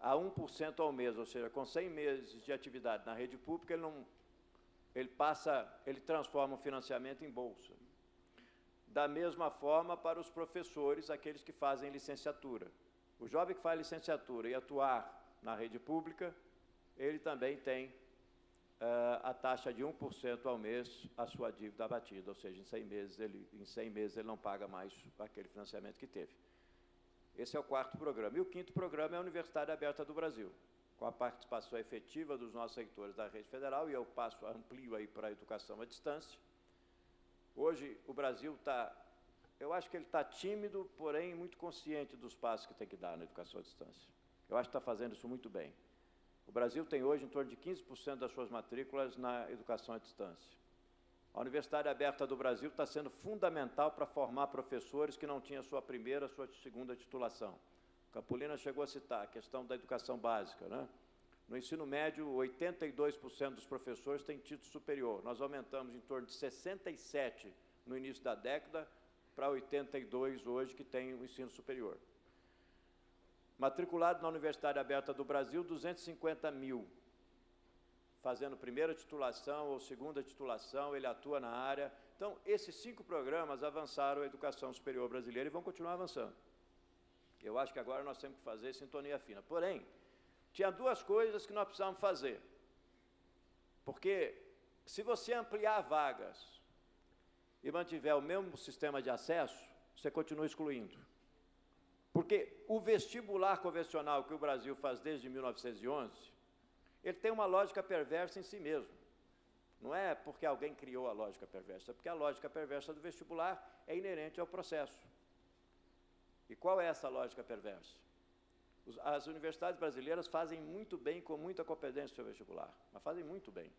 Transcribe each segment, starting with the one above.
a 1% ao mês, ou seja, com 100 meses de atividade na rede pública, ele transforma o financiamento em bolsa. Da mesma forma para os professores, aqueles que fazem licenciatura. O jovem que faz licenciatura e atuar na rede pública, ele também tem a taxa de 1% ao mês a sua dívida abatida, ou seja, em 100 meses ele não paga mais aquele financiamento que teve. Esse é o quarto programa. E o quinto programa é a Universidade Aberta do Brasil, com a participação efetiva dos nossos reitores da rede federal, e eu amplio aí para a educação à distância. Hoje, o Brasil eu acho que ele está tímido, porém muito consciente dos passos que tem que dar na educação à distância. Eu acho que está fazendo isso muito bem. O Brasil tem hoje em torno de 15% das suas matrículas na educação à distância. A Universidade Aberta do Brasil está sendo fundamental para formar professores que não tinham sua primeira, sua segunda titulação. Capulina chegou a citar a questão da educação básica, né? No ensino médio, 82% dos professores têm título superior. Nós aumentamos em torno de 67% no início da década para 82% hoje que tem o ensino superior. Matriculado na Universidade Aberta do Brasil, 250 mil. Fazendo primeira titulação ou segunda titulação, ele atua na área. Então, esses 5 programas avançaram a educação superior brasileira e vão continuar avançando. Eu acho que agora nós temos que fazer sintonia fina. Porém, tinha 2 coisas que nós precisamos fazer. Porque, se você ampliar vagas e mantiver o mesmo sistema de acesso, você continua excluindo. Porque o vestibular convencional que o Brasil faz desde 1911, ele tem uma lógica perversa em si mesmo. Não é porque alguém criou a lógica perversa, é porque a lógica perversa do vestibular é inerente ao processo. E qual é essa lógica perversa? As universidades brasileiras fazem muito bem, com muita competência, o seu vestibular, mas fazem muito bem.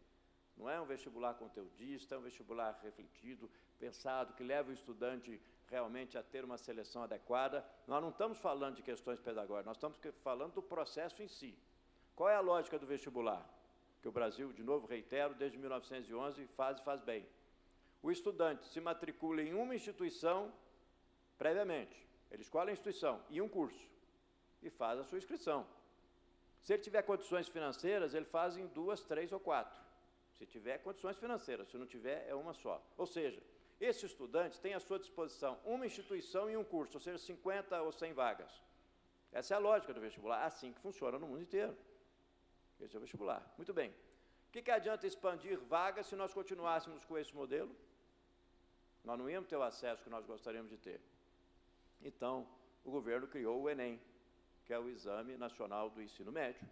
Não é um vestibular conteudista, é um vestibular refletido, pensado, que leva o estudante realmente a ter uma seleção adequada. Nós não estamos falando de questões pedagógicas, nós estamos falando do processo em si. Qual é a lógica do vestibular? Que o Brasil, de novo, reitero, desde 1911, faz bem. O estudante se matricula em uma instituição previamente. Ele escolhe a instituição e um curso e faz a sua inscrição. Se ele tiver condições financeiras, ele faz em 2, 3 ou 4. Se tiver condições financeiras, se não tiver, é uma só. Ou seja, esse estudante tem à sua disposição uma instituição e um curso, ou seja, 50 ou 100 vagas. Essa é a lógica do vestibular, assim que funciona no mundo inteiro. Esse é o vestibular. Muito bem. O que adianta expandir vagas se nós continuássemos com esse modelo? Nós não íamos ter o acesso que nós gostaríamos de ter. Então, o governo criou o Enem, que é o Exame Nacional do Ensino Médio,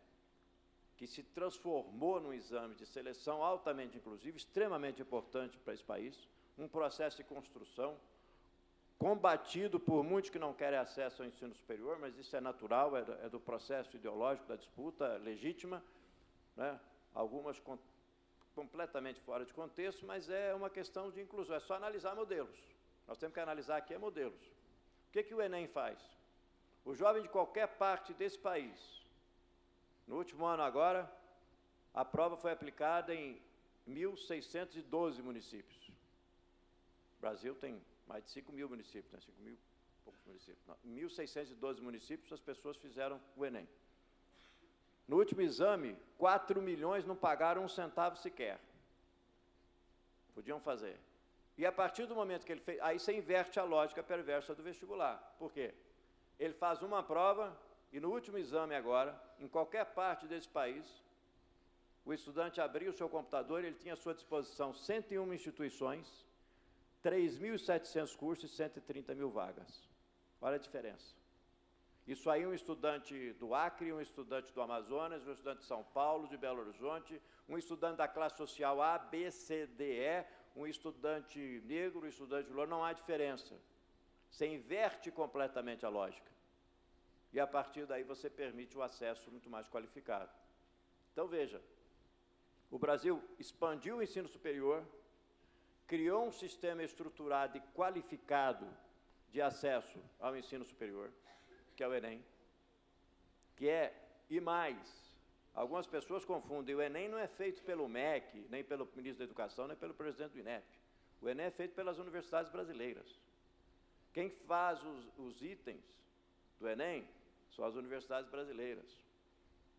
que se transformou num exame de seleção altamente inclusivo, extremamente importante para esse país, um processo de construção, combatido por muitos que não querem acesso ao ensino superior, mas isso é natural, é do processo ideológico, da disputa legítima, né? Algumas completamente fora de contexto, mas é uma questão de inclusão, é só analisar modelos. Nós temos que analisar aqui modelos. O que o Enem faz? O jovem de qualquer parte desse país, no último ano agora, a prova foi aplicada em 1.612 municípios. O Brasil tem mais de 5 mil municípios, né? 5 mil e poucos municípios. Não, 1.612 municípios as pessoas fizeram o Enem. No último exame, 4 milhões não pagaram um centavo sequer. Podiam fazer. E a partir do momento que ele fez, aí você inverte a lógica perversa do vestibular. Por quê? Ele faz uma prova e no último exame agora, em qualquer parte desse país, o estudante abria o seu computador e ele tinha à sua disposição 101 instituições, 3.700 cursos e 130 mil vagas. Olha a diferença. Isso aí um estudante do Acre, um estudante do Amazonas, um estudante de São Paulo, de Belo Horizonte, um estudante da classe social A, B, C, D, E, um estudante negro, um estudante louro, não há diferença. Você inverte completamente a lógica. E, a partir daí, você permite o acesso muito mais qualificado. Então, veja, o Brasil expandiu o ensino superior, criou um sistema estruturado e qualificado de acesso ao ensino superior, que é o Enem, e mais, algumas pessoas confundem, o Enem não é feito pelo MEC, nem pelo ministro da Educação, nem pelo presidente do INEP. O Enem é feito pelas universidades brasileiras. Quem faz os itens do Enem são as universidades brasileiras.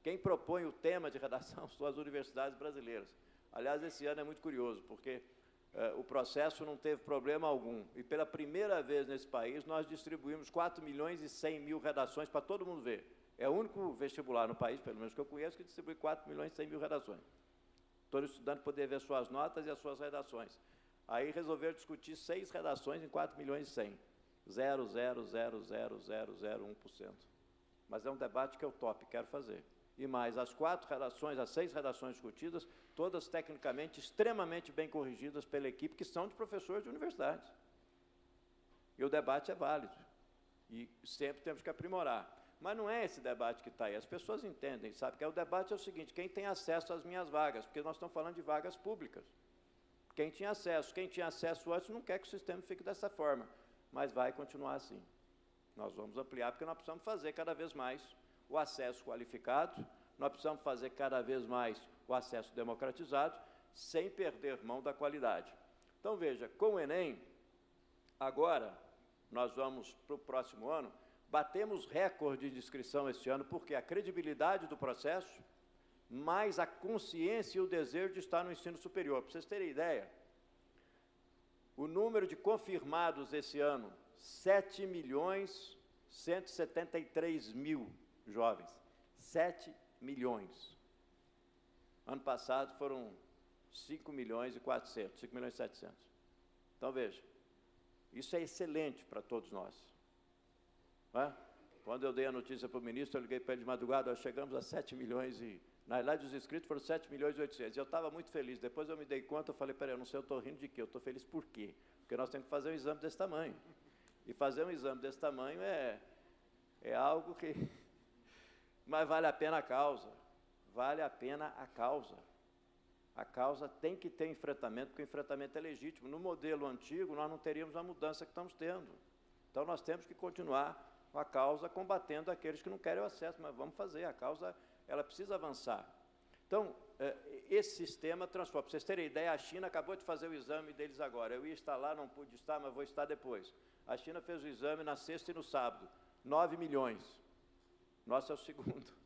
Quem propõe o tema de redação são as universidades brasileiras. Aliás, esse ano é muito curioso, porque o processo não teve problema algum. E pela primeira vez nesse país, nós distribuímos 4.100.000 redações para todo mundo ver. É o único vestibular no país, pelo menos que eu conheço, que distribui 4.100.000 redações. Todo estudante poder ver suas notas e as suas redações. Aí resolveram discutir 6 redações em 4.100.000. 0,0000001%. Mas é um debate que eu topo, quero fazer. E mais, as 6 redações discutidas, todas tecnicamente extremamente bem corrigidas pela equipe, que são de professores de universidades. E o debate é válido. E sempre temos que aprimorar. Mas não é esse debate que está aí. As pessoas entendem, sabe? Que o debate é o seguinte: quem tem acesso às minhas vagas? Porque nós estamos falando de vagas públicas. Quem tinha acesso antes não quer que o sistema fique dessa forma, mas vai continuar assim. Nós vamos ampliar, porque nós precisamos fazer cada vez mais o acesso qualificado, nós precisamos fazer cada vez mais o acesso democratizado, sem perder mão da qualidade. Então, veja, com o Enem, agora, nós vamos para o próximo ano, batemos recorde de inscrição este ano, porque a credibilidade do processo, mais a consciência e o desejo de estar no ensino superior. Para vocês terem ideia, o número de confirmados esse ano, 7.173.000 jovens. 7 milhões. Ano passado foram 5.400.000, 5.700.000. Então, veja, isso é excelente para todos nós. Não é? Quando eu dei a notícia para o ministro, eu liguei para ele de madrugada, nós chegamos a 7 milhões e... Na verdade, os inscritos foram 7.800.000. Eu estava muito feliz. Depois eu me dei conta, eu falei, peraí, eu não sei, eu estou rindo de quê? Eu estou feliz por quê? Porque nós temos que fazer um exame desse tamanho. E fazer um exame desse tamanho é algo que... Mas vale a pena a causa. Vale a pena a causa. A causa tem que ter enfrentamento, porque o enfrentamento é legítimo. No modelo antigo, nós não teríamos a mudança que estamos tendo. Então, nós temos que continuar com a causa, combatendo aqueles que não querem o acesso, mas vamos fazer. A causa, ela precisa avançar. Então, esse sistema transforma. Para vocês terem ideia, a China acabou de fazer o exame deles agora. Eu ia estar lá, não pude estar, mas vou estar depois. A China fez o exame na sexta e no sábado. 9 milhões. Nosso é o segundo.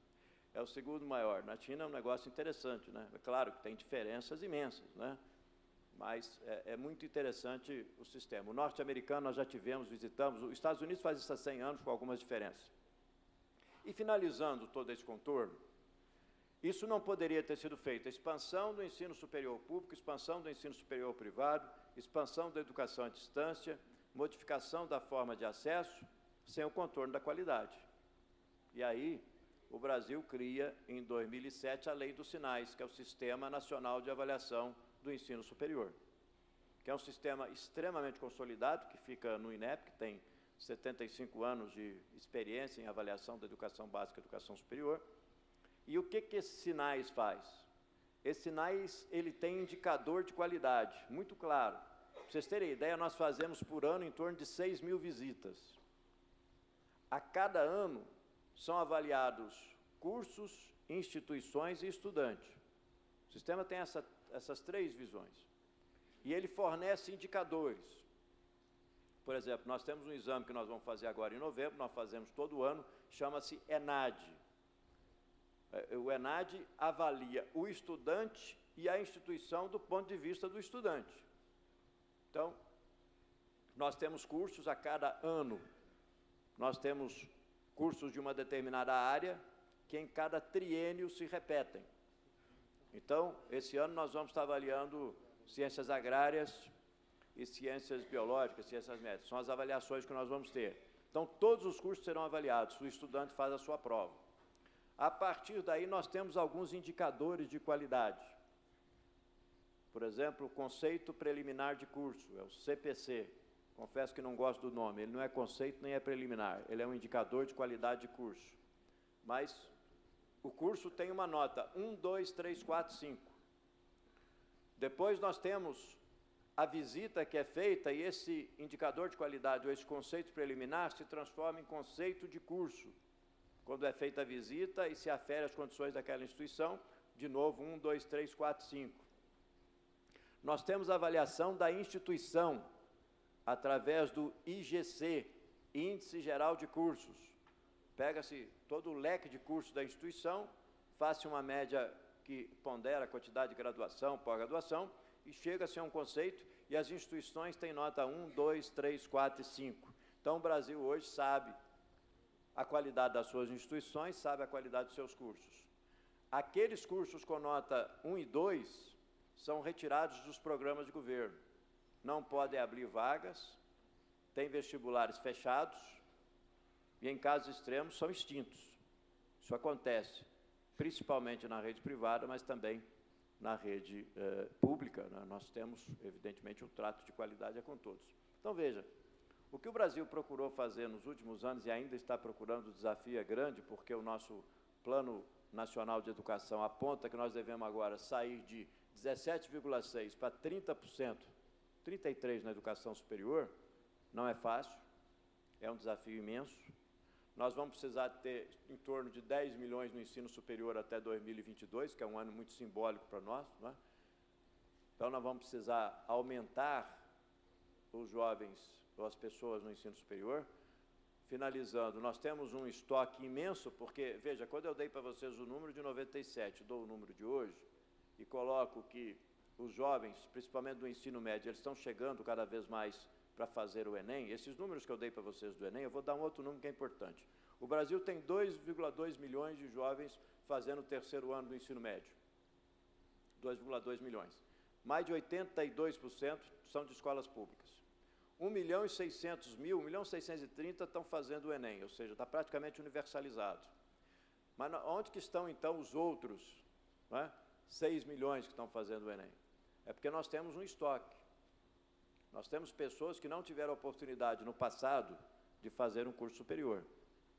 É o segundo maior. Na China é um negócio interessante, né? É claro que tem diferenças imensas, né? Mas é muito interessante o sistema. O norte-americano nós já tivemos, visitamos. Os Estados Unidos faz isso há 100 anos com algumas diferenças. E finalizando todo esse contorno, isso não poderia ter sido feito. A expansão do ensino superior público, expansão do ensino superior privado, expansão da educação à distância, modificação da forma de acesso, sem o contorno da qualidade. E aí, o Brasil cria, em 2007, a Lei dos Sinais, que é o Sistema Nacional de Avaliação do Ensino Superior, que é um sistema extremamente consolidado, que fica no INEP, que tem 75 anos de experiência em avaliação da educação básica e educação superior. E o que esses sinais faz? Esses sinais, ele tem indicador de qualidade, muito claro. Para vocês terem ideia, nós fazemos por ano em torno de 6.000 visitas. A cada ano, são avaliados cursos, instituições e estudantes. O sistema tem essas 3 visões. E ele fornece indicadores. Por exemplo, nós temos um exame que nós vamos fazer agora em novembro, nós fazemos todo ano, chama-se ENAD. O ENAD avalia o estudante e a instituição do ponto de vista do estudante. Então, nós temos cursos a cada ano. Nós temos cursos de uma determinada área que em cada triênio se repetem. Então, esse ano nós vamos estar avaliando ciências agrárias e ciências biológicas, ciências médicas. São as avaliações que nós vamos ter. Então, todos os cursos serão avaliados, o estudante faz a sua prova. A partir daí, nós temos alguns indicadores de qualidade. Por exemplo, o conceito preliminar de curso, é o CPC. Confesso que não gosto do nome, ele não é conceito nem é preliminar, ele é um indicador de qualidade de curso. Mas o curso tem uma nota 1, 2, 3, 4, 5. Depois nós temos a visita que é feita e esse indicador de qualidade, ou esse conceito preliminar, se transforma em conceito de curso. Quando é feita a visita e se afere as condições daquela instituição, de novo, 1, 2, 3, 4, 5. Nós temos a avaliação da instituição, através do IGC, Índice Geral de Cursos. Pega-se todo o leque de cursos da instituição, faz-se uma média que pondera a quantidade de graduação, pós-graduação, e chega-se a um conceito, e as instituições têm nota 1, 2, 3, 4 e 5. Então, o Brasil hoje sabe a qualidade das suas instituições, sabe a qualidade dos seus cursos. Aqueles cursos com nota 1 e 2 são retirados dos programas de governo. Não podem abrir vagas, têm vestibulares fechados e, em casos extremos, são extintos. Isso acontece principalmente na rede privada, mas também na rede pública, né? Nós temos, evidentemente, um trato de qualidade com todos. Então, veja, o que o Brasil procurou fazer nos últimos anos e ainda está procurando, o desafio é grande, porque o nosso Plano Nacional de Educação aponta que nós devemos agora sair de 17,6% para 30%, 33% na educação superior. Não é fácil, é um desafio imenso. Nós vamos precisar ter em torno de 10 milhões no ensino superior até 2022, que é um ano muito simbólico para nós, não é? Então, nós vamos precisar aumentar os jovens ou as pessoas no ensino superior. Finalizando, nós temos um estoque imenso, porque, veja, quando eu dei para vocês o número de 97, dou o número de hoje, e coloco que os jovens, principalmente do ensino médio, eles estão chegando cada vez mais para fazer o Enem. Esses números que eu dei para vocês do Enem, eu vou dar um outro número que é importante. O Brasil tem 2,2 milhões de jovens fazendo o terceiro ano do ensino médio. 2,2 milhões. Mais de 82% são de escolas públicas. 1.600.000, 1.630.000 estão fazendo o Enem, ou seja, está praticamente universalizado. Mas onde que estão, então, os outros, não é? 6 milhões que estão fazendo o Enem? É porque nós temos um estoque. Nós temos pessoas que não tiveram oportunidade no passado de fazer um curso superior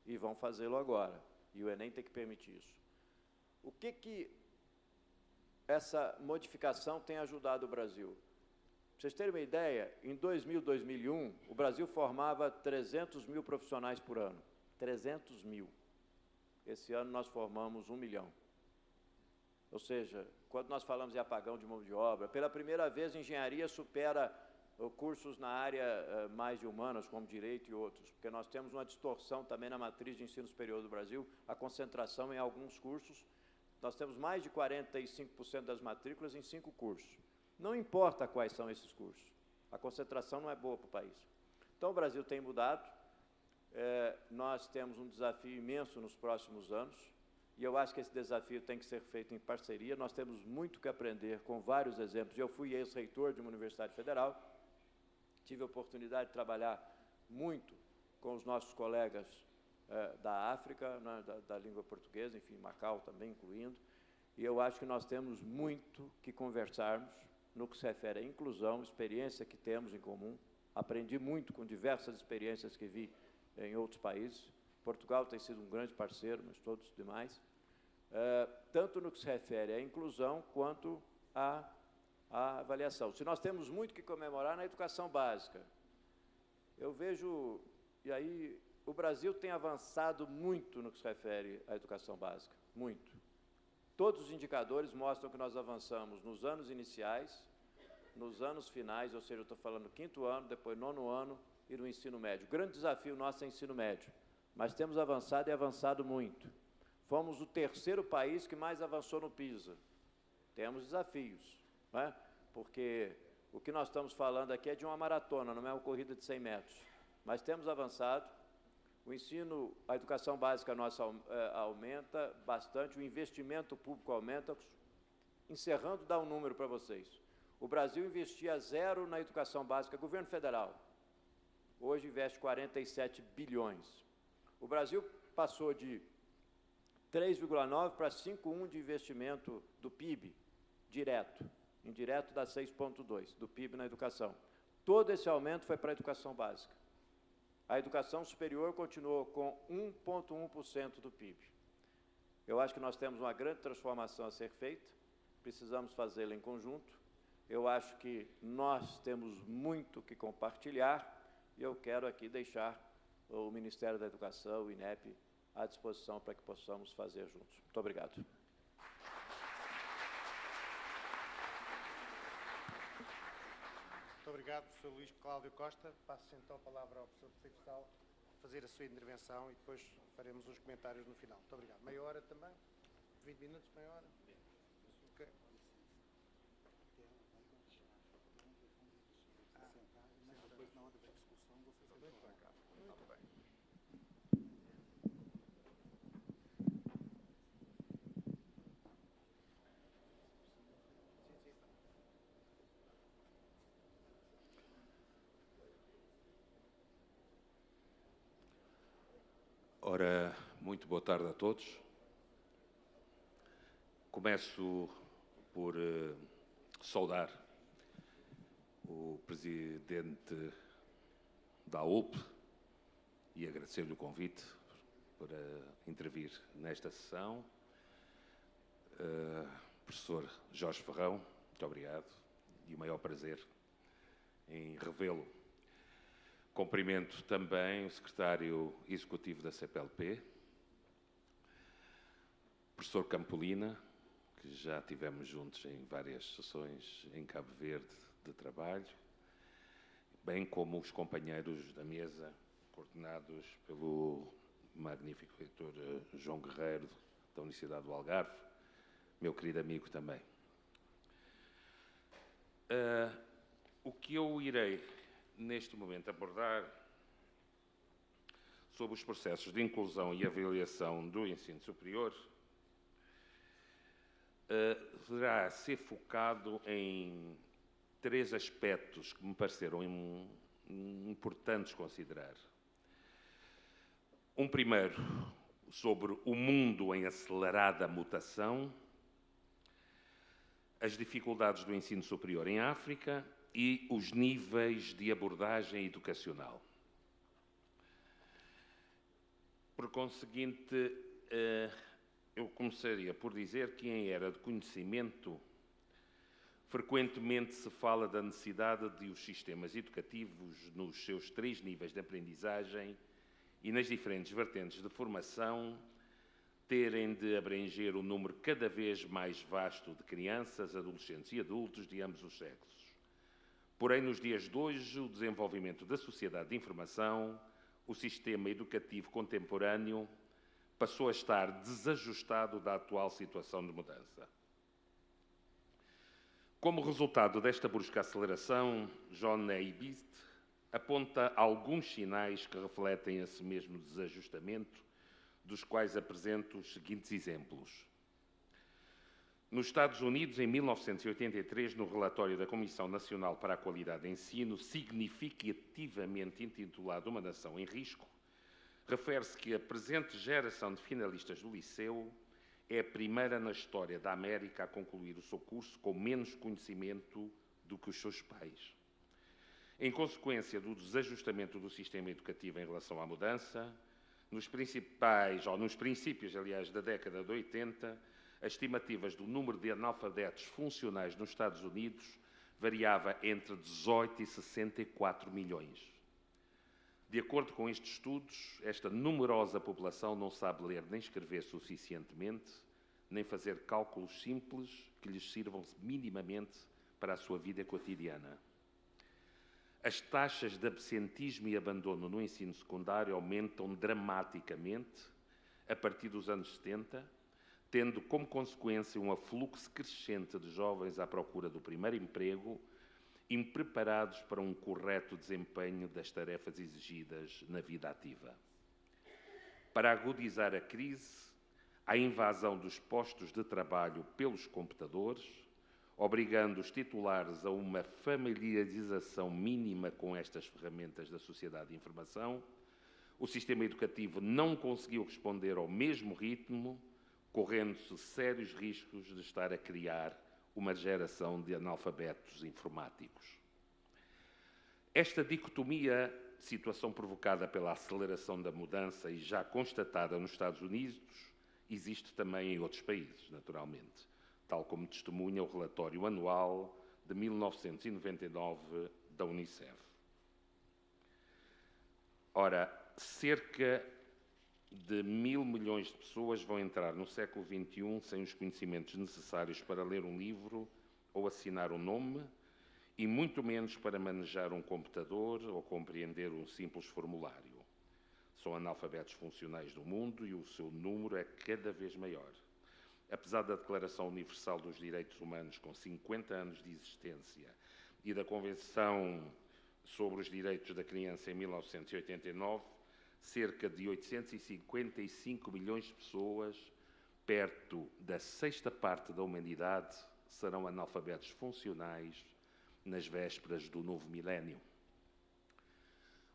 e vão fazê-lo agora. E o Enem tem que permitir isso. O que essa modificação tem ajudado o Brasil? Para vocês terem uma ideia, em 2000, 2001, o Brasil formava 300 mil profissionais por ano. 300 mil. Esse ano nós formamos 1 milhão. Ou seja, quando nós falamos em apagão de mão de obra, pela primeira vez a engenharia supera cursos na área mais de humanas, como direito e outros, porque nós temos uma distorção também na matriz de ensino superior do Brasil, a concentração em alguns cursos. Nós temos mais de 45% das matrículas em 5 cursos. Não importa quais são esses cursos, a concentração não é boa para o país. Então, o Brasil tem mudado, nós temos um desafio imenso nos próximos anos, e eu acho que esse desafio tem que ser feito em parceria. Nós temos muito que aprender com vários exemplos. Eu fui ex-reitor de uma universidade federal, tive a oportunidade de trabalhar muito com os nossos colegas da África, né, da língua portuguesa, enfim, Macau também incluindo, e eu acho que nós temos muito que conversarmos no que se refere à inclusão, experiência que temos em comum. Aprendi muito com diversas experiências que vi em outros países. Portugal tem sido um grande parceiro, mas todos os demais, tanto no que se refere à inclusão quanto à avaliação. Se nós temos muito que comemorar na educação básica, eu vejo, e aí o Brasil tem avançado muito no que se refere à educação básica, muito. Todos os indicadores mostram que nós avançamos nos anos iniciais, nos anos finais, ou seja, eu estou falando 5º ano, depois 9º ano e no ensino médio. O grande desafio nosso é ensino médio, mas temos avançado e avançado muito. Fomos o 3º país que mais avançou no PISA. Temos desafios, não é? Porque o que nós estamos falando aqui é de uma maratona, não é uma corrida de 100 metros. Mas temos avançado. O ensino, a educação básica nossa aumenta bastante, o investimento público aumenta. Encerrando, dá um número para vocês. O Brasil investia 0 na educação básica, governo federal. Hoje investe 47 bilhões. O Brasil passou de 3,9 para 5,1 de investimento do PIB, direto. Indireto dá 6,2 do PIB na educação. Todo esse aumento foi para a educação básica. A educação superior continuou com 1,1% do PIB. Eu acho que nós temos uma grande transformação a ser feita, precisamos fazê-la em conjunto. Eu acho que nós temos muito que compartilhar e eu quero aqui deixar o Ministério da Educação, o INEP, à disposição para que possamos fazer juntos. Muito obrigado. Muito obrigado, professor Luís Cláudio Costa. Passo então a palavra ao professor Filipe Sal fazer a sua intervenção e depois faremos os comentários no final. Muito obrigado. Meia hora também? 20 minutos, meia hora? Ok. Depois, na hora da discussão, vocês retornam. Muito bem. Ora, muito boa tarde a todos. Começo por saudar o presidente da UP e agradecer-lhe o convite para intervir nesta sessão. Professor Jorge Ferrão, muito obrigado e o maior prazer em revê-lo. Cumprimento também o secretário executivo da CPLP, professor Campolina, que já tivemos juntos em várias sessões em Cabo Verde de trabalho, bem como os companheiros da mesa, coordenados pelo magnífico reitor João Guerreiro, da Universidade do Algarve, meu querido amigo também. O que eu irei neste momento abordar sobre os processos de inclusão e avaliação do ensino superior deverá ser focado em 3 aspectos que me pareceram importantes considerar. Um primeiro, sobre o mundo em acelerada mutação, as dificuldades do ensino superior em África e os níveis de abordagem educacional. Por conseguinte, eu começaria por dizer que em era de conhecimento, frequentemente se fala da necessidade de os sistemas educativos, nos seus 3 níveis de aprendizagem e nas diferentes vertentes de formação, terem de abranger um número cada vez mais vasto de crianças, adolescentes e adultos de ambos os sexos. Porém, nos dias de hoje, o desenvolvimento da sociedade de informação, o sistema educativo contemporâneo, passou a estar desajustado da atual situação de mudança. Como resultado desta brusca aceleração, John Naisbitt aponta alguns sinais que refletem esse mesmo desajustamento, dos quais apresento os seguintes exemplos. Nos Estados Unidos, em 1983, no relatório da Comissão Nacional para a Qualidade de Ensino, significativamente intitulado Uma Nação em Risco, refere-se que a presente geração de finalistas do liceu é a primeira na história da América a concluir o seu curso com menos conhecimento do que os seus pais. Em consequência do desajustamento do sistema educativo em relação à mudança, nos princípios, aliás, da década de 80, as estimativas do número de analfabetos funcionais nos Estados Unidos variava entre 18 e 64 milhões. De acordo com estes estudos, esta numerosa população não sabe ler nem escrever suficientemente, nem fazer cálculos simples que lhes sirvam minimamente para a sua vida cotidiana. As taxas de absentismo e abandono no ensino secundário aumentam dramaticamente a partir dos anos 70, tendo como consequência um afluxo crescente de jovens à procura do primeiro emprego, impreparados para um correto desempenho das tarefas exigidas na vida ativa. Para agudizar a crise, a invasão dos postos de trabalho pelos computadores, obrigando os titulares a uma familiarização mínima com estas ferramentas da sociedade de informação, o sistema educativo não conseguiu responder ao mesmo ritmo, correndo-se sérios riscos de estar a criar uma geração de analfabetos informáticos. Esta dicotomia, situação provocada pela aceleração da mudança e já constatada nos Estados Unidos, existe também em outros países, naturalmente, tal como testemunha o relatório anual de 1999 da Unicef. Ora, cerca de 1.000 milhões de pessoas vão entrar no século XXI sem os conhecimentos necessários para ler um livro ou assinar um nome, e muito menos para manejar um computador ou compreender um simples formulário. São analfabetos funcionais do mundo e o seu número é cada vez maior. apesar da Declaração Universal dos Direitos Humanos, com 50 anos de existência, e da Convenção sobre os Direitos da Criança em 1989, cerca de 855 milhões de pessoas, perto da sexta parte da humanidade, serão analfabetos funcionais nas vésperas do novo milénio.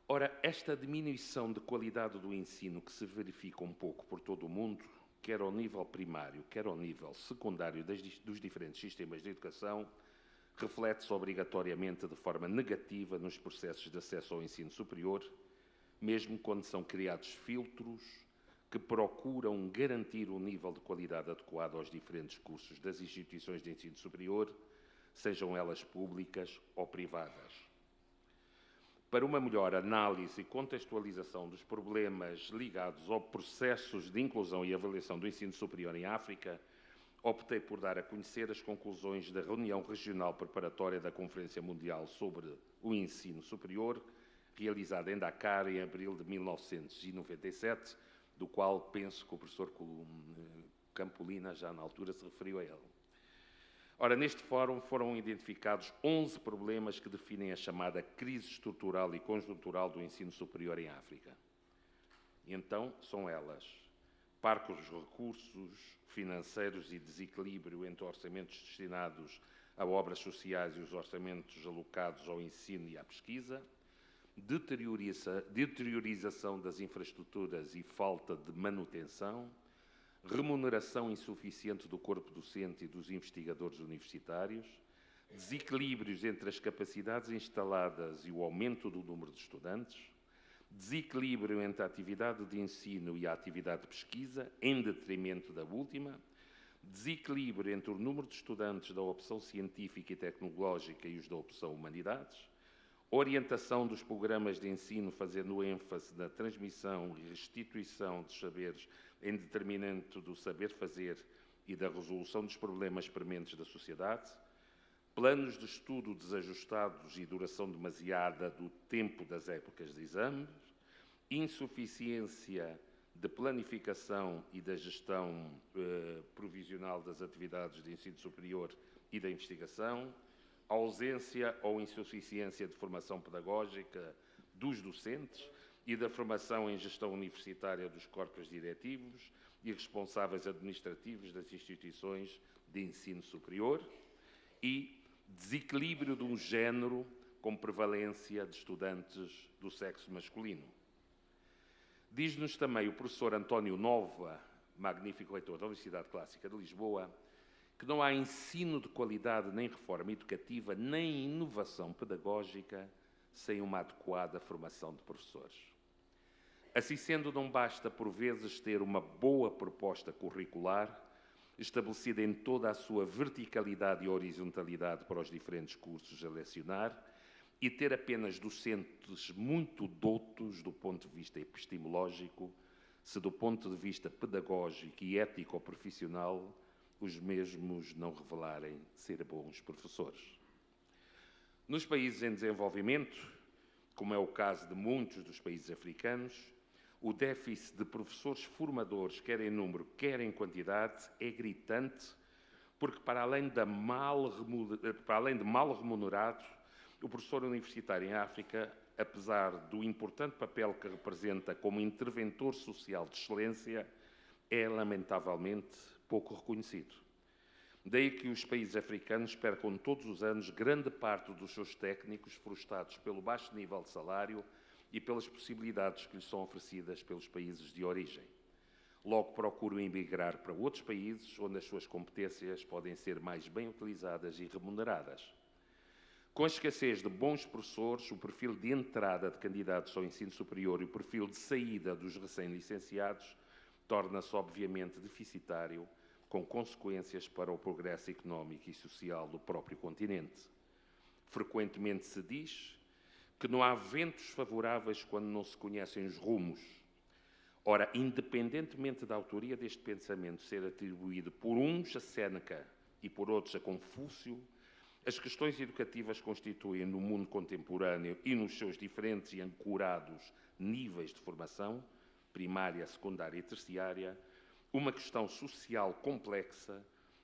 Ora, esta diminuição de qualidade do ensino que se verifica um pouco por todo o mundo, quer ao nível primário, quer ao nível secundário dos diferentes sistemas de educação, reflete-se obrigatoriamente de forma negativa nos processos de acesso ao ensino superior, mesmo quando são criados filtros que procuram garantir um nível de qualidade adequado aos diferentes cursos das instituições de ensino superior, sejam elas públicas ou privadas. Para uma melhor análise e contextualização dos problemas ligados aos processos de inclusão e avaliação do ensino superior em África, optei por dar a conhecer as conclusões da reunião regional preparatória da Conferência Mundial sobre o Ensino Superior, realizada em Dakar em abril de 1997, do qual penso que o professor Campolina já na altura se referiu a ele. Ora, neste fórum foram identificados 11 problemas que definem a chamada crise estrutural e conjuntural do ensino superior em África. E então, são elas: parcos recursos financeiros e desequilíbrio entre orçamentos destinados a obras sociais e os orçamentos alocados ao ensino e à pesquisa, deteriorização das infraestruturas e falta de manutenção, remuneração insuficiente do corpo docente e dos investigadores universitários, desequilíbrios entre as capacidades instaladas e o aumento do número de estudantes, desequilíbrio entre a atividade de ensino e a atividade de pesquisa, em detrimento da última, desequilíbrio entre o número de estudantes da opção científica e tecnológica e os da opção humanidades, orientação dos programas de ensino fazendo ênfase na transmissão e restituição de saberes em detrimento do saber fazer e da resolução dos problemas prementes da sociedade, planos de estudo desajustados e duração demasiada do tempo das épocas de exames, insuficiência de planificação e da gestão provisional das atividades de ensino superior e da investigação, ausência ou insuficiência de formação pedagógica dos docentes e da formação em gestão universitária dos corpos diretivos e responsáveis administrativos das instituições de ensino superior e desequilíbrio de um género com prevalência de estudantes do sexo masculino. Diz-nos também o professor António Nova, magnífico reitor da Universidade Clássica de Lisboa, que não há ensino de qualidade, nem reforma educativa, nem inovação pedagógica sem uma adequada formação de professores. Assim sendo, não basta, por vezes, ter uma boa proposta curricular, estabelecida em toda a sua verticalidade e horizontalidade para os diferentes cursos a lecionar, e ter apenas docentes muito doutos do ponto de vista epistemológico, se do ponto de vista pedagógico e ético-profissional os mesmos não revelarem ser bons professores. Nos países em desenvolvimento, como é o caso de muitos dos países africanos, o déficit de professores formadores, quer em número, quer em quantidade, é gritante, porque para além de mal remunerado, o professor universitário em África, apesar do importante papel que representa como interventor social de excelência, é lamentavelmente pouco reconhecido. Daí que os países africanos percam todos os anos grande parte dos seus técnicos, frustrados pelo baixo nível de salário e pelas possibilidades que lhes são oferecidas pelos países de origem. Logo procuram emigrar para outros países onde as suas competências podem ser mais bem utilizadas e remuneradas. Com a escassez de bons professores, o perfil de entrada de candidatos ao ensino superior e o perfil de saída dos recém-licenciados torna-se obviamente deficitário, com consequências para o progresso económico e social do próprio continente. Frequentemente se diz que não há ventos favoráveis quando não se conhecem os rumos. Ora, independentemente da autoria deste pensamento ser atribuído por uns a Séneca e por outros a Confúcio, as questões educativas constituem, no mundo contemporâneo e nos seus diferentes e ancorados níveis de formação, primária, secundária e terciária, Uma questão social complexa,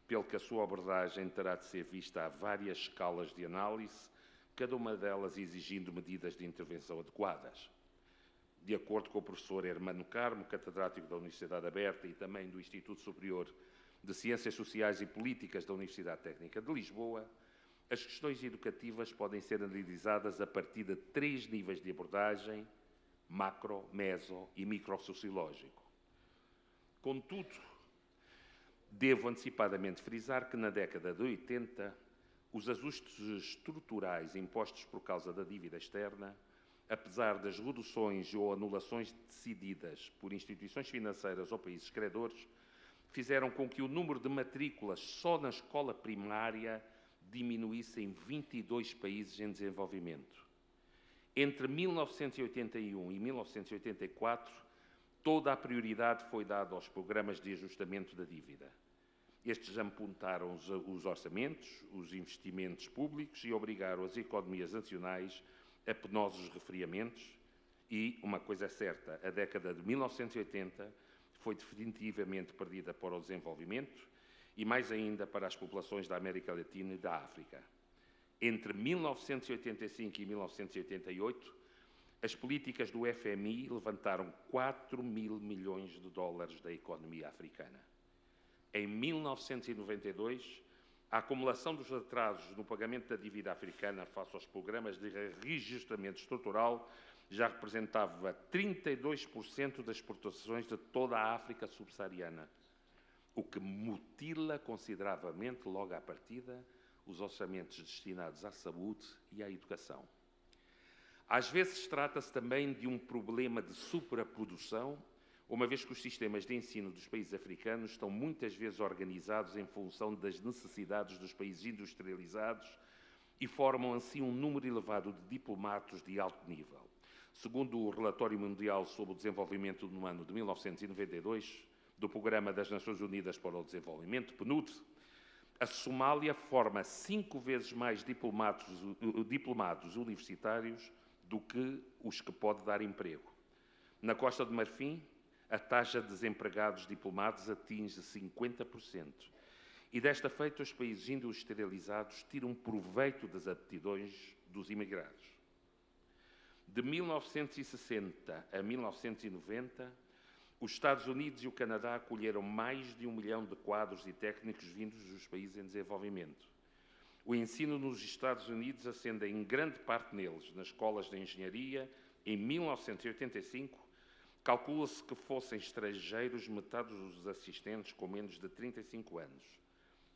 pelo que a sua abordagem terá de ser vista a várias escalas de análise, cada uma delas exigindo medidas de intervenção adequadas. De acordo com o professor Hermano Carmo, catedrático da Universidade Aberta e também do Instituto Superior de Ciências Sociais e Políticas da Universidade Técnica de Lisboa, as questões educativas podem ser analisadas a partir de 3 níveis de abordagem: macro, meso e microsociológico. Contudo, devo antecipadamente frisar que na década de 80, os ajustes estruturais impostos por causa da dívida externa, apesar das reduções ou anulações decididas por instituições financeiras ou países credores, fizeram com que o número de matrículas só na escola primária diminuísse em 22 países em desenvolvimento. Entre 1981 e 1984, toda a prioridade foi dada aos programas de ajustamento da dívida. Estes apontaram os orçamentos, os investimentos públicos e obrigaram as economias nacionais a penosos refriamentos e, uma coisa é certa, a década de 1980 foi definitivamente perdida para o desenvolvimento e, mais ainda, para as populações da América Latina e da África. Entre 1985 e 1988, as políticas do FMI levantaram 4 mil milhões de dólares da economia africana. Em 1992, a acumulação dos atrasos no pagamento da dívida africana face aos programas de reajustamento estrutural já representava 32% das exportações de toda a África subsaariana, o que mutila consideravelmente, logo à partida, os orçamentos destinados à saúde e à educação. Às vezes trata-se também de um problema de superprodução, uma vez que os sistemas de ensino dos países africanos estão muitas vezes organizados em função das necessidades dos países industrializados e formam assim um número elevado de diplomatas de alto nível. Segundo o Relatório Mundial sobre o Desenvolvimento no ano de 1992, do Programa das Nações Unidas para o Desenvolvimento, PNUD, a Somália forma 5 vezes mais diplomados universitários do que os que pode dar emprego. Na Costa do Marfim, a taxa de desempregados diplomados atinge 50%. E desta feita, os países industrializados tiram proveito das aptidões dos imigrados. De 1960 a 1990, os Estados Unidos e o Canadá acolheram mais de 1 milhão de quadros e técnicos vindos dos países em desenvolvimento. O ensino nos Estados Unidos ascende em grande parte neles, nas escolas de engenharia. Em 1985, calcula-se que fossem estrangeiros metade dos assistentes com menos de 35 anos.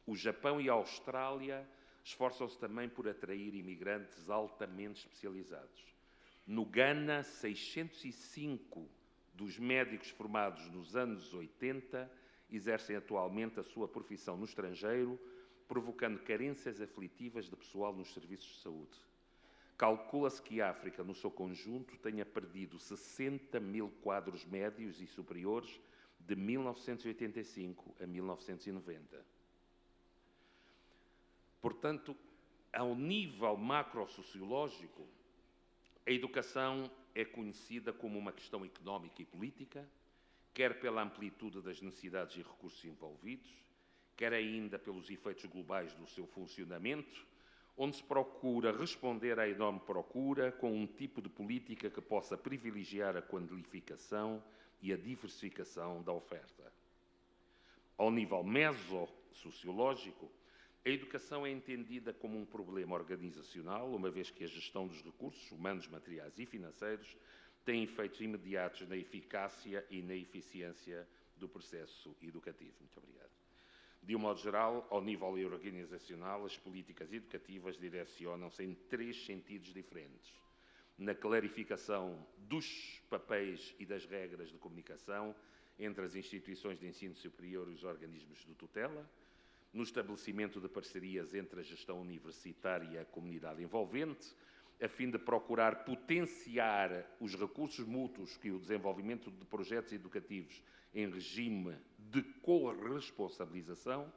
O Japão e a Austrália esforçam-se também por atrair imigrantes altamente especializados. No Ghana, 605 dos médicos formados nos anos 80 exercem atualmente a sua profissão no estrangeiro, provocando carências aflitivas de pessoal nos serviços de saúde. Calcula-se que a África, no seu conjunto, tenha perdido 60 mil quadros médios e superiores de 1985 a 1990. Portanto, ao nível macrosociológico, a educação é conhecida como uma questão económica e política, quer pela amplitude das necessidades e recursos envolvidos, quer ainda pelos efeitos globais do seu funcionamento, onde se procura responder à enorme procura com um tipo de política que possa privilegiar a qualificação e a diversificação da oferta. Ao nível meso-sociológico, a educação é entendida como um problema organizacional, uma vez que a gestão dos recursos humanos, materiais e financeiros tem efeitos imediatos na eficácia e na eficiência do processo educativo. Muito obrigado. De um modo geral, ao nível organizacional, as políticas educativas direcionam-se em 3 sentidos diferentes. Na clarificação dos papéis e das regras de comunicação entre as instituições de ensino superior e os organismos de tutela, no estabelecimento de parcerias entre a gestão universitária e a comunidade envolvente, a fim de procurar potenciar os recursos mútuos que o desenvolvimento de projetos educativos em regime de corresponsabilização,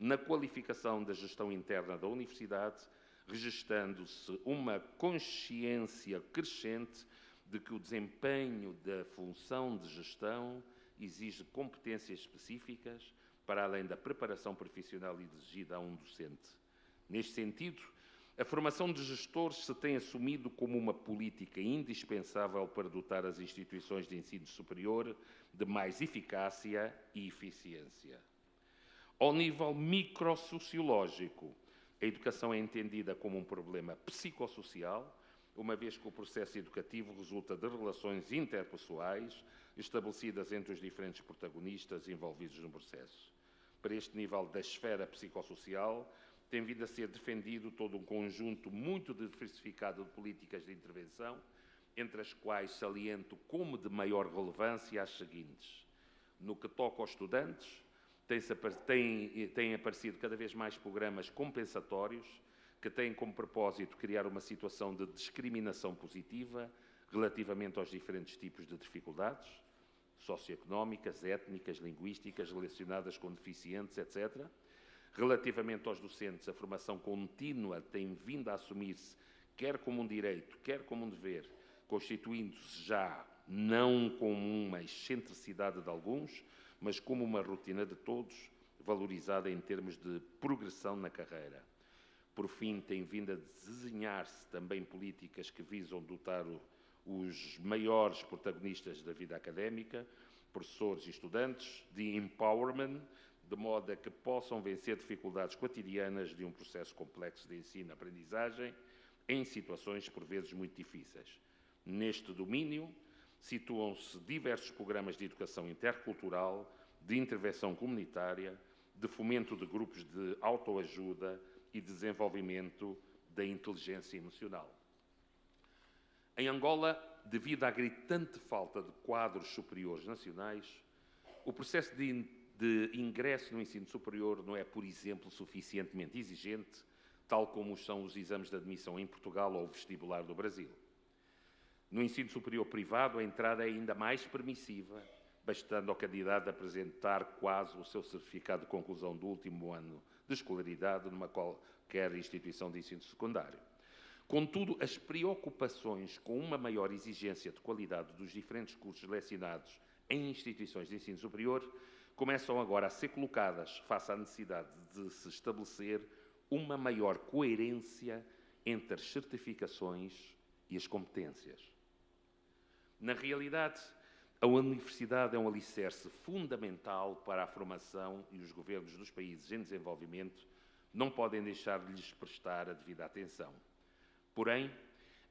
na qualificação da gestão interna da universidade, registando-se uma consciência crescente de que o desempenho da função de gestão exige competências específicas para além da preparação profissional exigida a um docente. Neste sentido, a formação de gestores se tem assumido como uma política indispensável para dotar as instituições de ensino superior de mais eficácia e eficiência. Ao nível microsociológico, a educação é entendida como um problema psicossocial, uma vez que o processo educativo resulta de relações interpessoais estabelecidas entre os diferentes protagonistas envolvidos no processo. Para este nível da esfera psicossocial, tem vindo a ser defendido todo um conjunto muito diversificado de políticas de intervenção, entre as quais saliento como de maior relevância as seguintes. No que toca aos estudantes, têm aparecido cada vez mais programas compensatórios que têm como propósito criar uma situação de discriminação positiva relativamente aos diferentes tipos de dificuldades socioeconómicas, étnicas, linguísticas, relacionadas com deficientes, etc. Relativamente aos docentes, a formação contínua tem vindo a assumir-se quer como um direito, quer como um dever, constituindo-se já não como uma excentricidade de alguns, mas como uma rotina de todos, valorizada em termos de progressão na carreira. Por fim, tem vindo a desenhar-se também políticas que visam dotar os maiores protagonistas da vida académica, professores e estudantes, de empowerment, de modo a que possam vencer dificuldades cotidianas de um processo complexo de ensino-aprendizagem em situações, por vezes, muito difíceis. Neste domínio, situam-se diversos programas de educação intercultural, de intervenção comunitária, de fomento de grupos de autoajuda e desenvolvimento da inteligência emocional. Em Angola, devido à gritante falta de quadros superiores nacionais, o processo de ingresso no ensino superior não é, por exemplo, suficientemente exigente, tal como são os exames de admissão em Portugal ou o vestibular do Brasil. No ensino superior privado, a entrada é ainda mais permissiva, bastando ao candidato apresentar quase o seu certificado de conclusão do último ano de escolaridade numa qualquer instituição de ensino secundário. Contudo, as preocupações com uma maior exigência de qualidade dos diferentes cursos lecionados em instituições de ensino superior começam agora a ser colocadas face à necessidade de se estabelecer uma maior coerência entre as certificações e as competências. Na realidade, a universidade é um alicerce fundamental para a formação e os governos dos países em desenvolvimento não podem deixar de lhes prestar a devida atenção. Porém,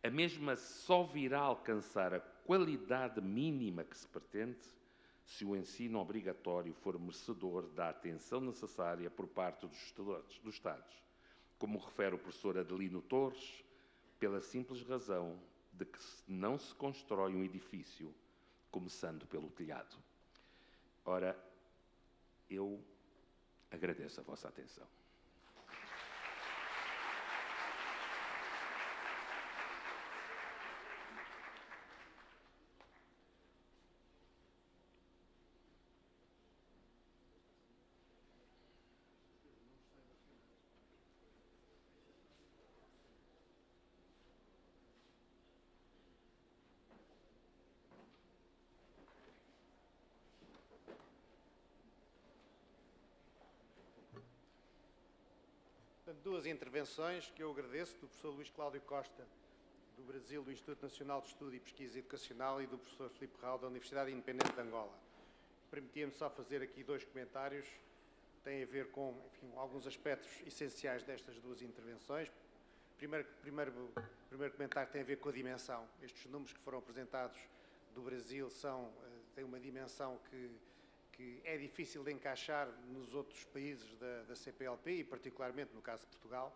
a mesma só virá a alcançar a qualidade mínima que se pretende se o ensino obrigatório for merecedor da atenção necessária por parte dos Estados, como refere o professor Adelino Torres, pela simples razão de que não se constrói um edifício começando pelo telhado. Ora, eu agradeço a vossa atenção. Duas intervenções que eu agradeço, do professor Luís Cláudio Costa, do Brasil, do Instituto Nacional de Estudo e Pesquisa Educacional, e do professor Filipe Raul, da Universidade Independente de Angola. Permitia-me só fazer aqui dois comentários, têm a ver com, enfim, alguns aspectos essenciais destas duas intervenções. Primeiro comentário tem a ver com a dimensão. Estes números que foram apresentados do Brasil têm uma dimensão que é difícil de encaixar nos outros países da CPLP e particularmente no caso de Portugal.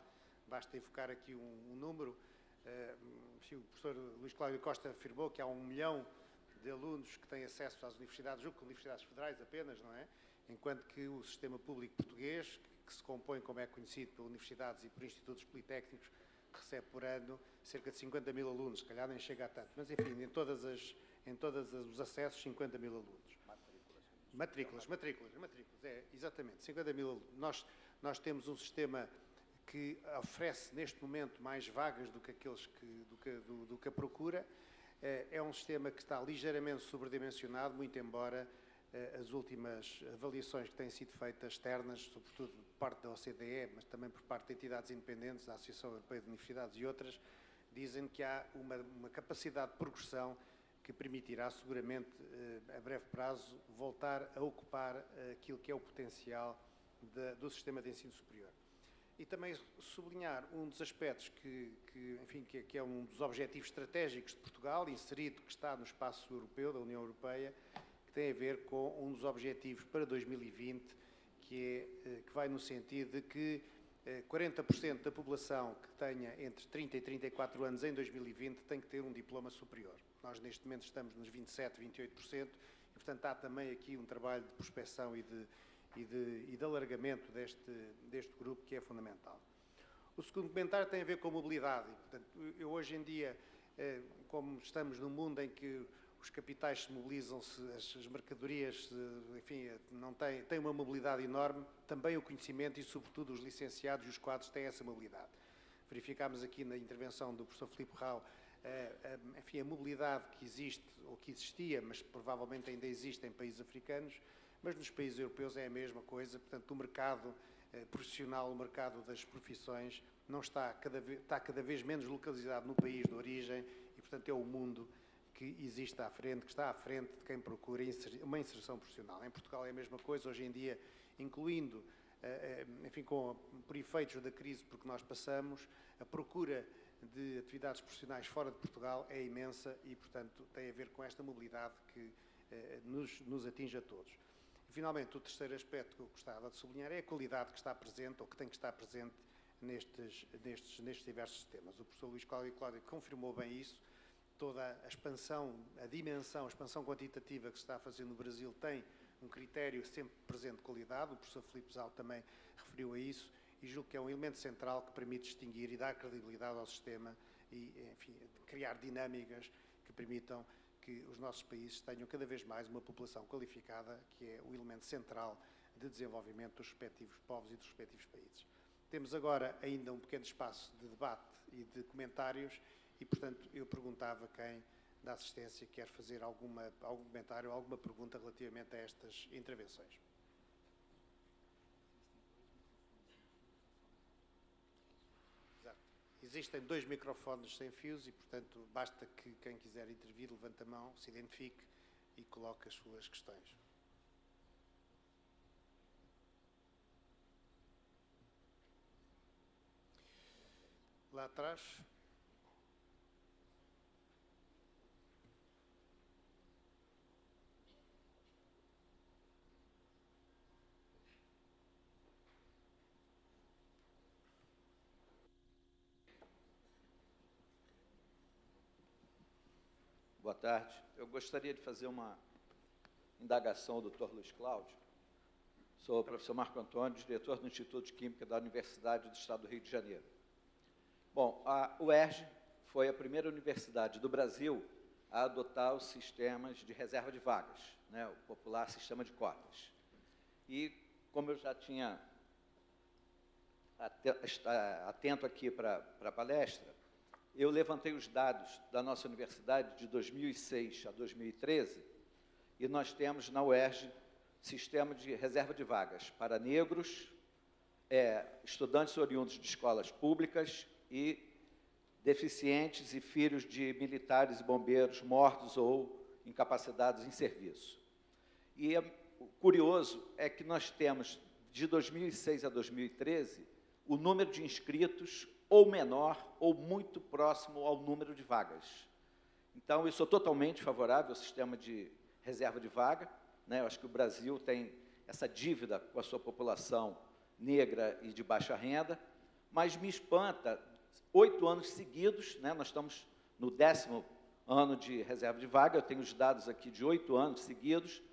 Basta evocar aqui um número. O professor Luís Cláudio Costa afirmou que há 1 milhão de alunos que têm acesso às universidades, julgo que universidades federais apenas, não é? Enquanto que o sistema público português, que se compõe, como é conhecido, por universidades e por institutos politécnicos, recebe por ano cerca de 50 mil alunos, se calhar nem chega a tanto, mas enfim, em todos os acessos, 50 mil alunos. Matrículas, exatamente, 50 mil alunos. Nós temos um sistema que oferece, neste momento, mais vagas do que a procura. É um sistema que está ligeiramente sobredimensionado, muito embora as últimas avaliações que têm sido feitas externas, sobretudo por parte da OCDE, mas também por parte de entidades independentes, da Associação Europeia de Universidades e outras, dizem que há uma capacidade de progressão que permitirá seguramente, a breve prazo, voltar a ocupar aquilo que é o potencial do sistema de ensino superior. E também sublinhar um dos aspectos que é um dos objetivos estratégicos de Portugal, inserido, que está no espaço europeu, da União Europeia, que tem a ver com um dos objetivos para 2020, que vai no sentido de que 40% da população que tenha entre 30 e 34 anos em 2020 tem que ter um diploma superior. Nós, neste momento, estamos nos 27, 28%, e, portanto, há também aqui um trabalho de prospecção e de alargamento deste grupo que é fundamental. O segundo comentário tem a ver com a mobilidade. E, portanto, eu hoje em dia, como estamos num mundo em que os capitais se mobilizam, as mercadorias, enfim, têm uma mobilidade enorme, também o conhecimento e, sobretudo, os licenciados e os quadros têm essa mobilidade. Verificámos aqui na intervenção do professor Filipe Rao, enfim, a mobilidade que existe, ou que existia, mas provavelmente ainda existe em países africanos, mas nos países europeus é a mesma coisa. Portanto, o mercado profissional, o mercado das profissões, está cada vez menos localizado no país de origem e, portanto, é o mundo que existe à frente, que está à frente de quem procura uma inserção profissional. Em Portugal é a mesma coisa, hoje em dia, incluindo, enfim, por efeitos da crise por que nós passamos, a procura de atividades profissionais fora de Portugal é imensa e, portanto, tem a ver com esta mobilidade que nos atinge a todos. E, finalmente, o terceiro aspecto que eu gostava de sublinhar é a qualidade que está presente, ou que tem que estar presente nestes diversos temas. O professor Luís Cláudio confirmou bem isso. Toda a expansão, a expansão quantitativa que se está a fazer no Brasil tem um critério sempre presente de qualidade. O professor Filipe Zau também referiu a isso e julgo que é um elemento central que permite distinguir e dar credibilidade ao sistema e, enfim, criar dinâmicas que permitam que os nossos países tenham cada vez mais uma população qualificada, que é o elemento central de desenvolvimento dos respectivos povos e dos respectivos países. Temos agora ainda um pequeno espaço de debate e de comentários e, portanto, eu perguntava quem da assistência quer fazer algum comentário, alguma pergunta relativamente a estas intervenções. Exato. Existem 2 microfones sem fios e, portanto, basta que quem quiser intervir levante a mão, se identifique e coloque as suas questões. Lá atrás. Boa tarde. Eu gostaria de fazer uma indagação ao Dr. Luís Cláudio. Sou o professor Marco Antônio, diretor do Instituto de Química da Universidade do Estado do Rio de Janeiro. Bom, a UERJ foi a primeira universidade do Brasil a adotar os sistemas de reserva de vagas, né, o popular sistema de cotas. E, como eu já tinha atento aqui para a palestra, eu levantei os dados da nossa universidade de 2006 a 2013 e nós temos na UERJ sistema de reserva de vagas para negros, estudantes oriundos de escolas públicas e deficientes e filhos de militares e bombeiros mortos ou incapacitados em serviço. E o curioso é que nós temos, de 2006 a 2013, o número de inscritos ou menor ou muito próximo ao número de vagas. Então, eu sou totalmente favorável ao sistema de reserva de vaga, né? Eu acho que o Brasil tem essa dívida com a sua população negra e de baixa renda, mas me espanta, 8 anos seguidos, né? Nós estamos no 10º ano de reserva de vaga, eu tenho os dados aqui de 8 anos seguidos,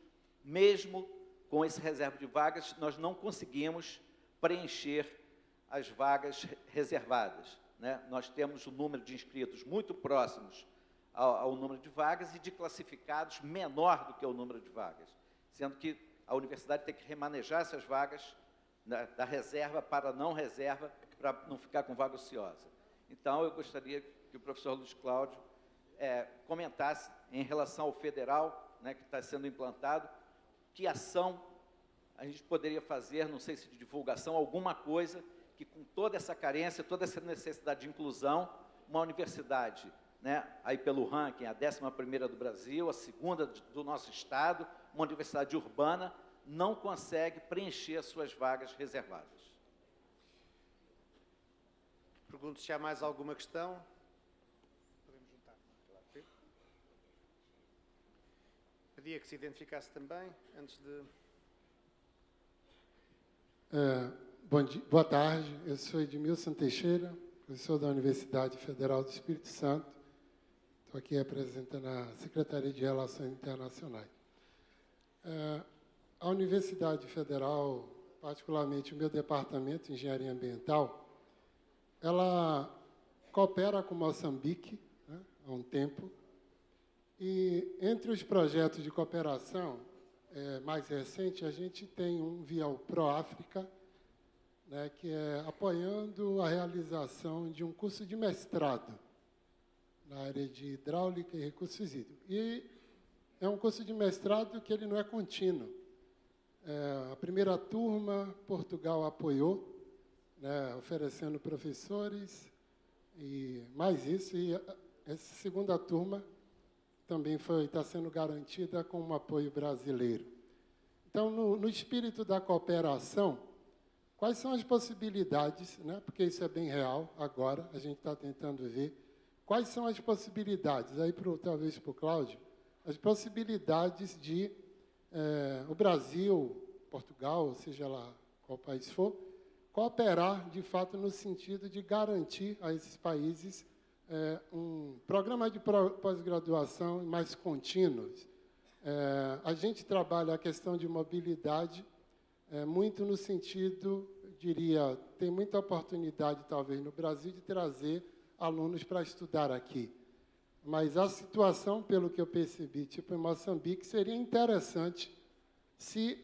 mesmo com esse reserva de vagas, nós não conseguimos preencher as vagas reservadas, né? Nós temos o número de inscritos muito próximos ao número de vagas e de classificados menor do que o número de vagas, sendo que a universidade tem que remanejar essas vagas da reserva para não reserva, para não ficar com vaga ociosa. Então, eu gostaria que o professor Luís Cláudio comentasse em relação ao federal, né, que está sendo implantado, que ação a gente poderia fazer, não sei se de divulgação, alguma coisa que com toda essa carência, toda essa necessidade de inclusão, uma universidade, né, aí pelo ranking, a 11ª do Brasil, a 2ª do nosso estado, uma universidade urbana, não consegue preencher as suas vagas reservadas. Pergunto se há mais alguma questão. Podemos juntar. Ok. Pedia que se identificasse também, antes de... Boa tarde, eu sou Edmilson Teixeira, professor da Universidade Federal do Espírito Santo. Estou aqui representando a Secretaria de Relações Internacionais. A Universidade Federal, particularmente o meu departamento de Engenharia Ambiental, ela coopera com Moçambique, né, há um tempo, e entre os projetos de cooperação mais recente, a gente tem um via o ProAfrica, né, que é apoiando a realização de um curso de mestrado na área de hidráulica e recursos hídricos. E é um curso de mestrado que ele não é contínuo. A primeira turma, Portugal apoiou, né, oferecendo professores, e mais isso, e essa segunda turma também está sendo garantida com um apoio brasileiro. Então, no espírito da cooperação, quais são as possibilidades, né, porque isso é bem real agora, a gente está tentando ver, quais são as possibilidades, aí talvez para o Cláudio, as possibilidades de o Brasil, Portugal, seja lá qual país for, cooperar, de fato, no sentido de garantir a esses países um programa de pós-graduação mais contínuos. A gente trabalha a questão de mobilidade muito no sentido, diria, tem muita oportunidade, talvez, no Brasil, de trazer alunos para estudar aqui. Mas a situação, pelo que eu percebi, tipo em Moçambique, seria interessante se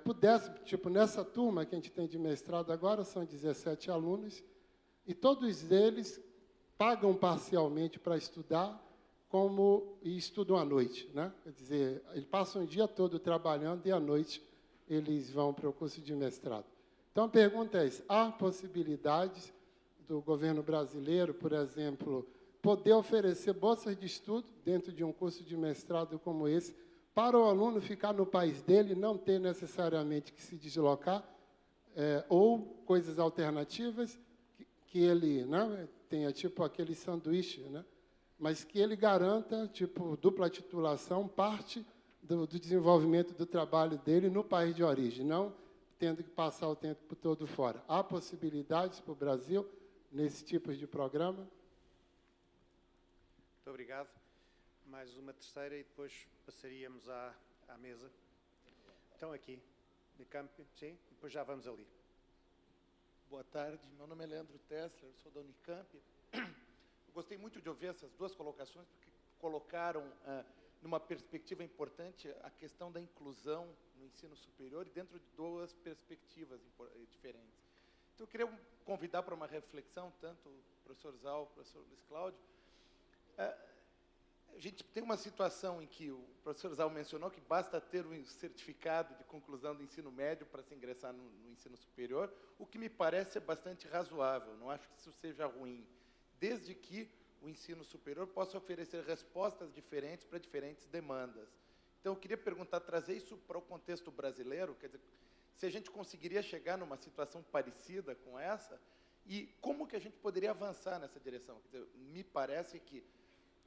pudesse, tipo, nessa turma que a gente tem de mestrado agora, são 17 alunos, e todos eles pagam parcialmente para estudar, e estudam à noite, né? Quer dizer, eles passam o dia todo trabalhando e à noite eles vão para o curso de mestrado. Então, a pergunta é: há possibilidades do governo brasileiro, por exemplo, poder oferecer bolsas de estudo dentro de um curso de mestrado como esse, para o aluno ficar no país dele, não ter necessariamente que se deslocar, ou coisas alternativas, que ele, né, tenha, tipo, aquele sanduíche, né, mas que ele garanta, tipo, dupla titulação, parte do desenvolvimento do trabalho dele no país de origem, não tendo que passar o tempo todo fora. Há possibilidades para o Brasil nesse tipo de programa? Muito obrigado. Mais uma terceira e depois passaríamos à mesa. Então, aqui, Unicamp, sim, e depois já vamos ali. Boa tarde, meu nome é Leandro Tessler, sou da Unicamp. Eu gostei muito de ouvir essas duas colocações, porque colocaram numa perspectiva importante a questão da inclusão no ensino superior e dentro de duas perspectivas diferentes. Então, eu queria convidar para uma reflexão, tanto o professor Zal, o professor Luiz Cláudio. A gente tem uma situação em que o professor Zal mencionou que basta ter um certificado de conclusão do ensino médio para se ingressar no ensino superior, o que me parece ser bastante razoável, não acho que isso seja ruim, desde que o ensino superior possa oferecer respostas diferentes para diferentes demandas. Então, eu queria perguntar, trazer isso para o contexto brasileiro, quer dizer, se a gente conseguiria chegar numa situação parecida com essa, e como que a gente poderia avançar nessa direção. Quer dizer, me parece que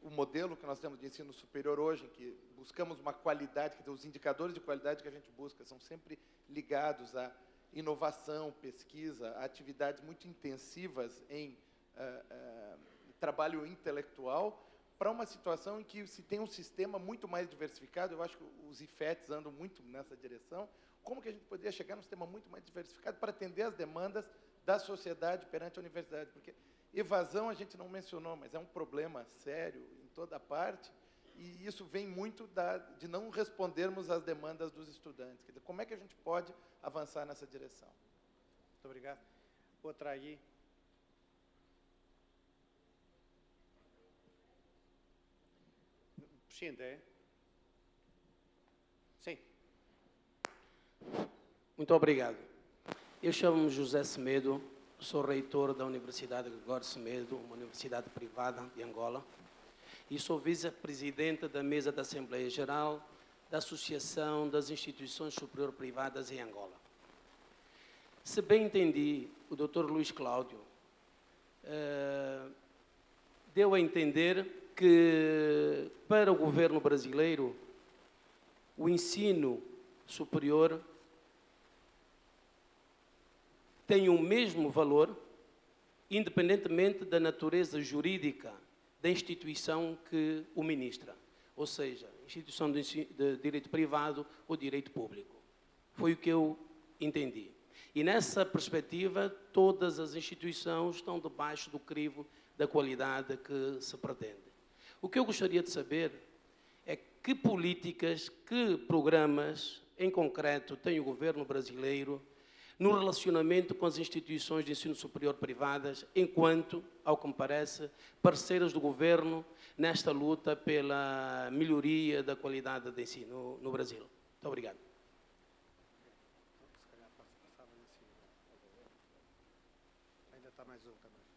o modelo que nós temos de ensino superior hoje, em que buscamos uma qualidade, quer dizer, os indicadores de qualidade que a gente busca são sempre ligados à inovação, pesquisa, a atividades muito intensivas em trabalho intelectual, para uma situação em que se tem um sistema muito mais diversificado. Eu acho que os IFETs andam muito nessa direção. Como que a gente poderia chegar num sistema muito mais diversificado para atender as demandas da sociedade perante a universidade? Porque evasão a gente não mencionou, mas é um problema sério em toda parte, e isso vem muito de não respondermos às demandas dos estudantes. Quer dizer, como é que a gente pode avançar nessa direção? Muito obrigado. Outra aí. Prescinde, é? Sim. Muito obrigado. Eu chamo-me José Semedo, sou reitor da Universidade Gregório Semedo, uma universidade privada de Angola, e sou vice-presidente da mesa da Assembleia Geral da Associação das Instituições Superiores Privadas em Angola. Se bem entendi, o Dr. Luís Cláudio deu a entender que, para o governo brasileiro, o ensino superior tem o mesmo valor, independentemente da natureza jurídica da instituição que o ministra, ou seja, instituição de direito privado ou direito público. Foi o que eu entendi. E nessa perspectiva, todas as instituições estão debaixo do crivo da qualidade que se pretende. O que eu gostaria de saber é que políticas, que programas, em concreto, tem o governo brasileiro no relacionamento com as instituições de ensino superior privadas, enquanto, ao que me parece, parceiros do governo nesta luta pela melhoria da qualidade de ensino no Brasil. Muito obrigado.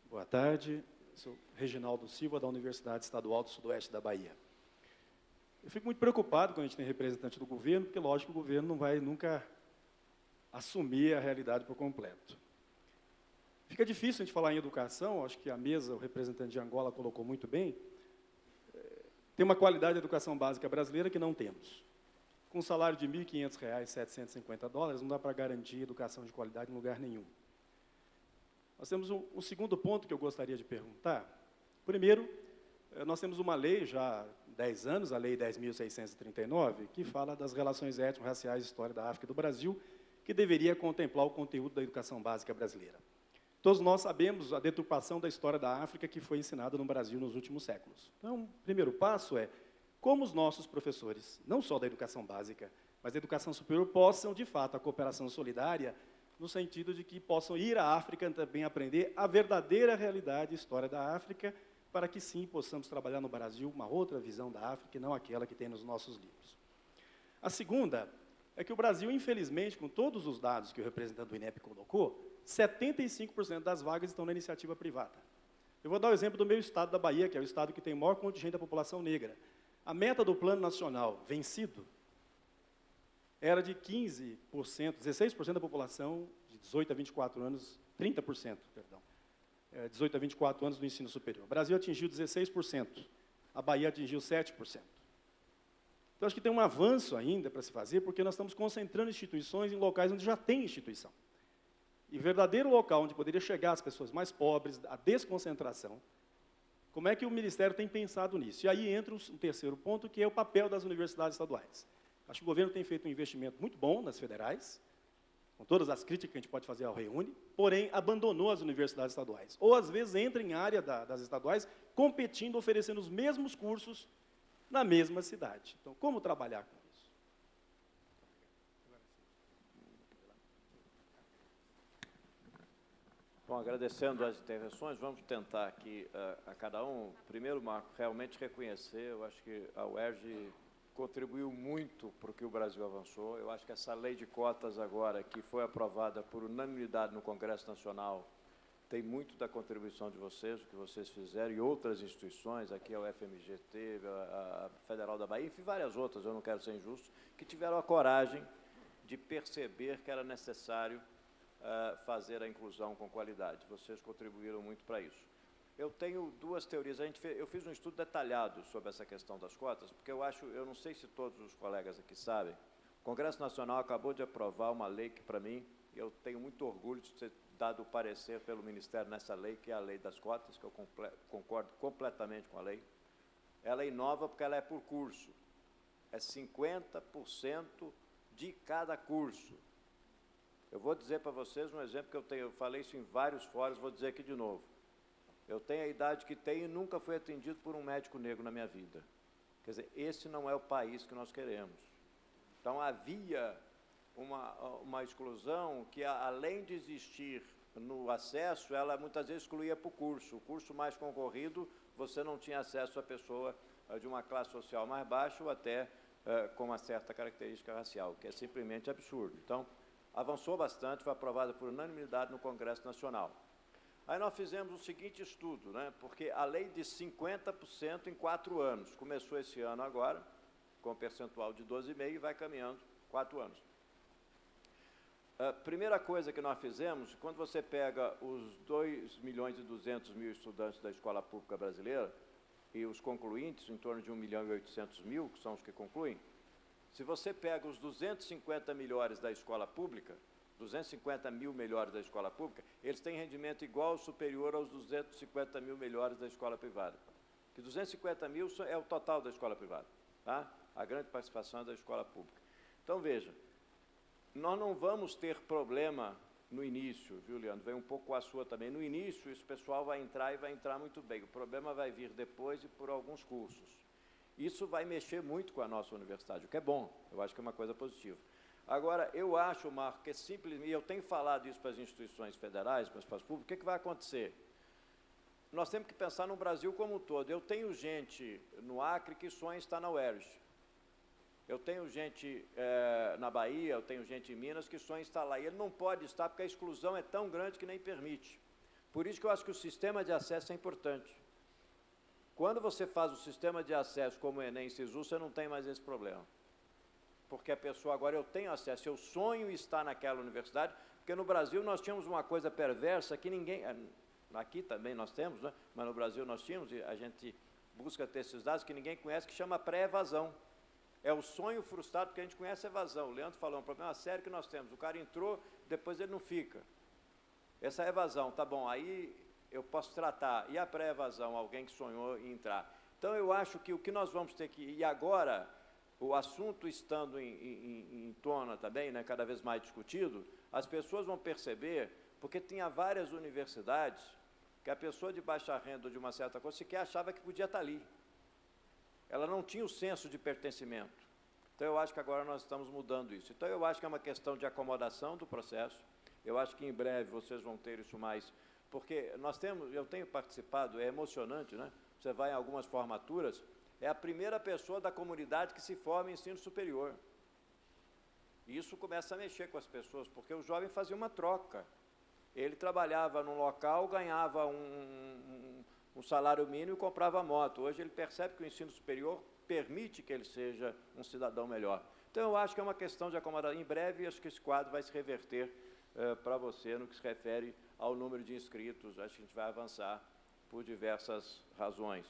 Boa tarde, sou Reginaldo Silva, da Universidade Estadual do Sudoeste da Bahia. Eu fico muito preocupado quando a gente tem representante do governo, porque, lógico, o governo não vai nunca assumir a realidade por completo. Fica difícil a gente falar em educação, acho que a mesa, o representante de Angola colocou muito bem, tem uma qualidade de educação básica brasileira que não temos. Com um salário de R$ 1.500, $750, não dá para garantir educação de qualidade em lugar nenhum. Nós temos um segundo ponto que eu gostaria de perguntar. Primeiro, nós temos uma lei já há 10 anos, a Lei 10.639, que fala das relações étnico-raciais e história da África e do Brasil, que deveria contemplar o conteúdo da educação básica brasileira. Todos nós sabemos a deturpação da história da África que foi ensinada no Brasil nos últimos séculos. Então, o primeiro passo é como os nossos professores, não só da educação básica, mas da educação superior, possam, de fato, a cooperação solidária, no sentido de que possam ir à África também aprender a verdadeira realidade e história da África, para que, sim, possamos trabalhar no Brasil uma outra visão da África, e não aquela que tem nos nossos livros. A segunda é que o Brasil, infelizmente, com todos os dados que o representante do INEP colocou, 75% das vagas estão na iniciativa privada. Eu vou dar o exemplo do meu estado da Bahia, que é o estado que tem o maior contingente da população negra. A meta do Plano Nacional vencido era de 15%, 16% da população de 18 a 24 anos, 30%, perdão, 18 a 24 anos do ensino superior. O Brasil atingiu 16%, a Bahia atingiu 7%. Então, acho que tem um avanço ainda para se fazer, porque nós estamos concentrando instituições em locais onde já tem instituição. E o verdadeiro local onde poderia chegar as pessoas mais pobres, a desconcentração, como é que o Ministério tem pensado nisso? E aí entra um terceiro ponto, que é o papel das universidades estaduais. Acho que o governo tem feito um investimento muito bom nas federais, com todas as críticas que a gente pode fazer ao Reúne, porém abandonou as universidades estaduais. Ou, às vezes, entra em área das estaduais, competindo, oferecendo os mesmos cursos na mesma cidade. Então, como trabalhar com isso? Bom, agradecendo as intervenções, vamos tentar aqui a cada um. Primeiro, Marco, realmente reconhecer, eu acho que a UERJ contribuiu muito para o que o Brasil avançou. Eu acho que essa lei de cotas agora, que foi aprovada por unanimidade no Congresso Nacional, tem muito da contribuição de vocês, o que vocês fizeram, e outras instituições, aqui a UFMGT, a Federal da Bahia, enfim, várias outras, eu não quero ser injusto, que tiveram a coragem de perceber que era necessário fazer a inclusão com qualidade. Vocês contribuíram muito para isso. Eu tenho duas teorias. Eu fiz um estudo detalhado sobre essa questão das cotas, porque eu não sei se todos os colegas aqui sabem, o Congresso Nacional acabou de aprovar uma lei que, para mim, eu tenho muito orgulho de ter dado o parecer pelo Ministério nessa lei, que é a lei das cotas, que eu concordo completamente com a lei. Ela inova porque ela é por curso. É 50% de cada curso. Eu vou dizer para vocês um exemplo que eu falei isso em vários fóruns, vou dizer aqui de novo. Eu tenho a idade que tenho e nunca fui atendido por um médico negro na minha vida. Quer dizer, esse não é o país que nós queremos. Então, havia uma exclusão que, além de existir no acesso, ela muitas vezes excluía para o curso. O curso mais concorrido, você não tinha acesso à pessoa de uma classe social mais baixa ou até com uma certa característica racial, que é simplesmente absurdo. Então, avançou bastante, foi aprovada por unanimidade no Congresso Nacional. Aí nós fizemos o seguinte estudo, né, porque a lei de 50% em 4 anos, começou esse ano agora, com um percentual de 12,5% e vai caminhando 4 anos. A primeira coisa que nós fizemos, quando você pega os 2.200.000 estudantes da escola pública brasileira e os concluintes, em torno de 1.800.000, que são os que concluem, se você pega os 250 melhores da escola pública, 250 mil melhores da escola pública, eles têm rendimento igual ou superior aos 250 mil melhores da escola privada. Que 250 mil é o total da escola privada, tá? A grande participação é da escola pública. Então, veja, nós não vamos ter problema no início, viu, Leandro? Vem um pouco a sua também. No início, esse pessoal vai entrar e vai entrar muito bem. O problema vai vir depois e por alguns cursos. Isso vai mexer muito com a nossa universidade, o que é bom, eu acho que é uma coisa positiva. Agora, eu acho, Marco, que é simplesmente, e eu tenho falado isso para as instituições federais, para as espaços públicos, o que vai acontecer? Nós temos que pensar no Brasil como um todo. Eu tenho gente no Acre que sonha estar na UERJ. Eu tenho gente na Bahia, eu tenho gente em Minas que sonha estar lá. E ele não pode estar porque a exclusão é tão grande que nem permite. Por isso que eu acho que o sistema de acesso é importante. Quando você faz o sistema de acesso como o Enem e Sisu, você não tem mais esse problema. Porque a pessoa agora, eu tenho acesso, eu sonho estar naquela universidade, porque no Brasil nós tínhamos uma coisa perversa que ninguém... Aqui também nós temos, né? Mas no Brasil nós tínhamos, e a gente busca ter esses dados que ninguém conhece, que chama pré-evasão. É o sonho frustrado, porque a gente conhece a evasão. O Leandro falou, um problema sério que nós temos. O cara entrou, depois ele não fica. Essa é a evasão, tá bom, aí eu posso tratar. E a pré-evasão, alguém que sonhou em entrar. Então, eu acho que o que nós vamos ter que... E agora, o assunto estando em tona também, né, cada vez mais discutido, as pessoas vão perceber, porque tinha várias universidades que a pessoa de baixa renda ou de uma certa coisa sequer achava que podia estar ali. Ela não tinha o senso de pertencimento. Então, eu acho que agora nós estamos mudando isso. Então, eu acho que é uma questão de acomodação do processo. Eu acho que em breve vocês vão ter isso mais... Porque eu tenho participado, é emocionante, né? Você vai em algumas formaturas, é a primeira pessoa da comunidade que se forma em ensino superior. E isso começa a mexer com as pessoas, porque o jovem fazia uma troca. Ele trabalhava num local, ganhava um salário mínimo e comprava moto. Hoje ele percebe que o ensino superior permite que ele seja um cidadão melhor. Então, eu acho que é uma questão de acomodação. Em breve, acho que esse quadro vai se reverter para você no que se refere ao número de inscritos. Acho que a gente vai avançar por diversas razões.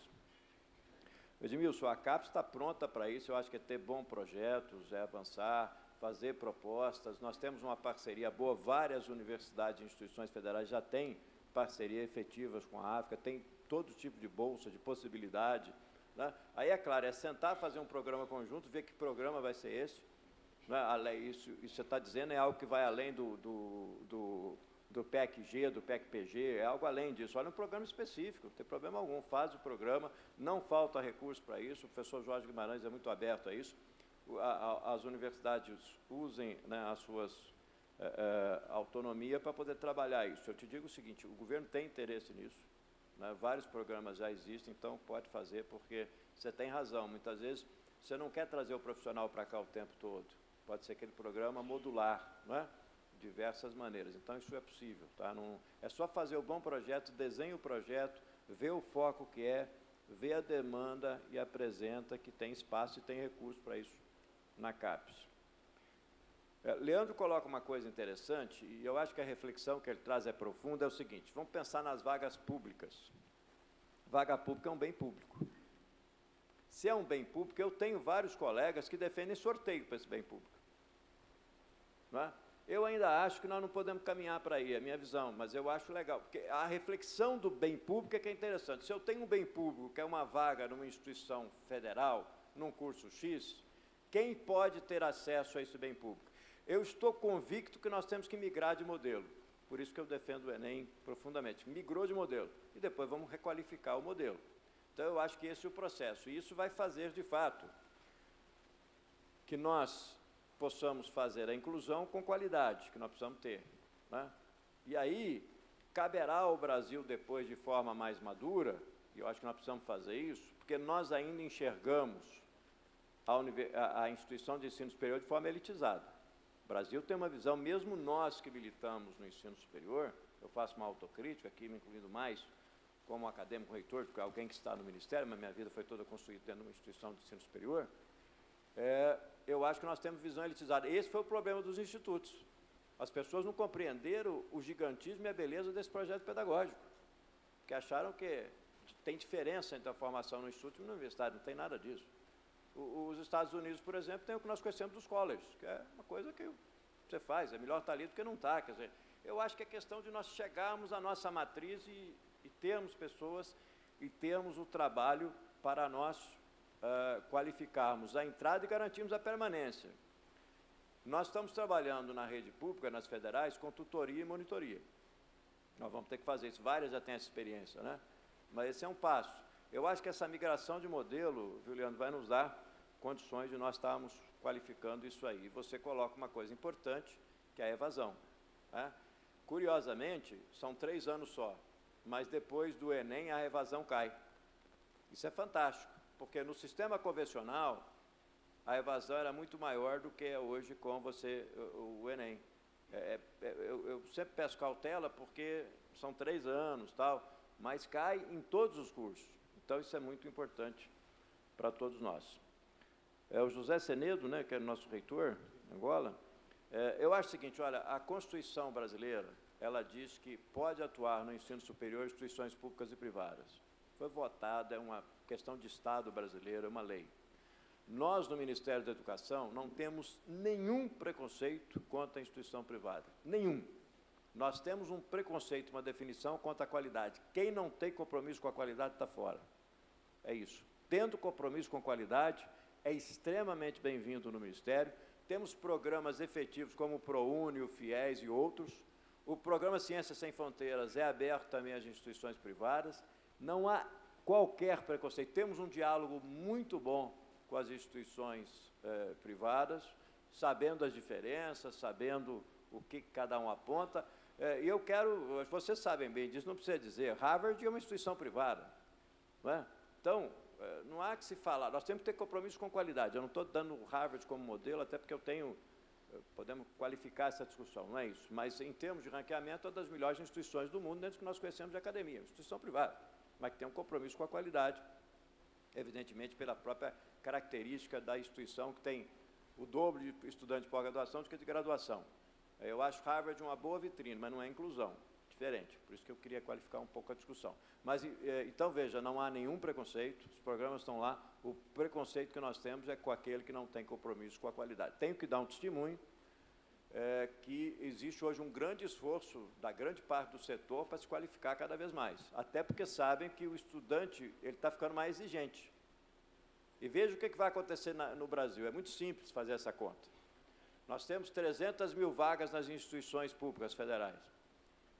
Edmilson, a CAPES está pronta para isso. Eu acho que é ter bons projetos, é avançar, fazer propostas. Nós temos uma parceria boa, várias universidades e instituições federais já têm parceria efetivas com a África, tem todo tipo de bolsa, de possibilidade, né? Aí, é claro, é sentar, fazer um programa conjunto, ver que programa vai ser esse, né? Isso você está dizendo é algo que vai além do PEC-G, do PEC-PG, é algo além disso. Olha, um programa específico, não tem problema algum, faz o programa, não falta recurso para isso, o professor Jorge Guimarães é muito aberto a isso, as universidades usem, né, as suas autonomia para poder trabalhar isso. Eu te digo o seguinte, o governo tem interesse nisso, né, vários programas já existem, então pode fazer, porque você tem razão, muitas vezes você não quer trazer o profissional para cá o tempo todo, pode ser aquele programa modular, né? Diversas maneiras, então isso é possível, tá? Não, é só fazer o bom projeto, desenha o projeto, vê o foco que é, vê a demanda e apresenta que tem espaço e tem recurso para isso na CAPES. Leandro coloca uma coisa interessante, e eu acho que a reflexão que ele traz é profunda, é o seguinte, vamos pensar nas vagas públicas. Vaga pública é um bem público. Se é um bem público, eu tenho vários colegas que defendem sorteio para esse bem público. Não é? Eu ainda acho que nós não podemos caminhar para aí, é a minha visão, mas eu acho legal, porque a reflexão do bem público é que é interessante. Se eu tenho um bem público, que é uma vaga numa instituição federal, num curso X, quem pode ter acesso a esse bem público? Eu estou convicto que nós temos que migrar de modelo, por isso que eu defendo o Enem profundamente. Migrou de modelo, e depois vamos requalificar o modelo. Então, eu acho que esse é o processo, e isso vai fazer, de fato, que nós possamos fazer a inclusão com qualidade, que nós precisamos ter, né? E aí, caberá ao Brasil, depois, de forma mais madura, e eu acho que nós precisamos fazer isso, porque nós ainda enxergamos a instituição de ensino superior de forma elitizada. O Brasil tem uma visão, mesmo nós que militamos no ensino superior, eu faço uma autocrítica aqui, me incluindo mais como acadêmico reitor, porque alguém que está no Ministério, mas minha vida foi toda construída dentro de uma instituição de ensino superior, eu acho que nós temos visão elitizada. Esse foi o problema dos institutos. As pessoas não compreenderam o gigantismo e a beleza desse projeto pedagógico, que acharam que tem diferença entre a formação no instituto e na universidade, não tem nada disso. Os Estados Unidos, por exemplo, tem o que nós conhecemos dos colleges, que é uma coisa que você faz, é melhor estar ali do que não estar. Quer dizer, eu acho que é questão de nós chegarmos à nossa matriz e termos pessoas e termos o trabalho para nós qualificarmos a entrada e garantirmos a permanência. Nós estamos trabalhando na rede pública, nas federais, com tutoria e monitoria. Nós vamos ter que fazer isso, várias já têm essa experiência, né? Mas esse é um passo. Eu acho que essa migração de modelo, Juliano, vai nos dar condições de nós estarmos qualificando isso aí. E você coloca uma coisa importante, que é a evasão, né? Curiosamente, são 3 anos só, mas depois do Enem a evasão cai. Isso é fantástico, porque no sistema convencional a evasão era muito maior do que é hoje com o Enem. Eu sempre peço cautela porque são 3 anos, tal, mas cai em todos os cursos. Então, isso é muito importante para todos nós. O José Senedo, né, que é o nosso reitor, Angola, eu acho o seguinte, olha, a Constituição brasileira, ela diz que pode atuar no ensino superior instituições públicas e privadas. Foi votada, é uma questão de Estado brasileiro, é uma lei. Nós, no Ministério da Educação, não temos nenhum preconceito contra a instituição privada. Nenhum. Nós temos um preconceito, uma definição contra a qualidade. Quem não tem compromisso com a qualidade está fora. É isso. Tendo compromisso com a qualidade, é extremamente bem-vindo no Ministério. Temos programas efetivos como o ProUni, o FIES e outros. O programa Ciências Sem Fronteiras é aberto também às instituições privadas. Não há qualquer preconceito. Temos um diálogo muito bom com as instituições privadas, sabendo as diferenças, sabendo o que cada um aponta. E eu quero, vocês sabem bem disso, não precisa dizer, Harvard é uma instituição privada, não é? Então, não há que se falar, nós temos que ter compromisso com qualidade. Eu não estou dando Harvard como modelo, até porque podemos qualificar essa discussão, não é isso, mas em termos de ranqueamento, é uma das melhores instituições do mundo, dentro do que nós conhecemos de academia, instituição privada, mas que tem um compromisso com a qualidade, evidentemente pela própria característica da instituição, que tem o dobro de estudantes de pós-graduação do que de graduação. Eu acho Harvard uma boa vitrine, mas não é inclusão, diferente, por isso que eu queria qualificar um pouco a discussão. Mas, então, veja, não há nenhum preconceito, os programas estão lá, o preconceito que nós temos é com aquele que não tem compromisso com a qualidade. Tenho que dar um testemunho que existe hoje um grande esforço da grande parte do setor para se qualificar cada vez mais, até porque sabem que o estudante está ficando mais exigente. E veja o que vai acontecer no Brasil, é muito simples fazer essa conta. Nós temos 300 mil vagas nas instituições públicas federais.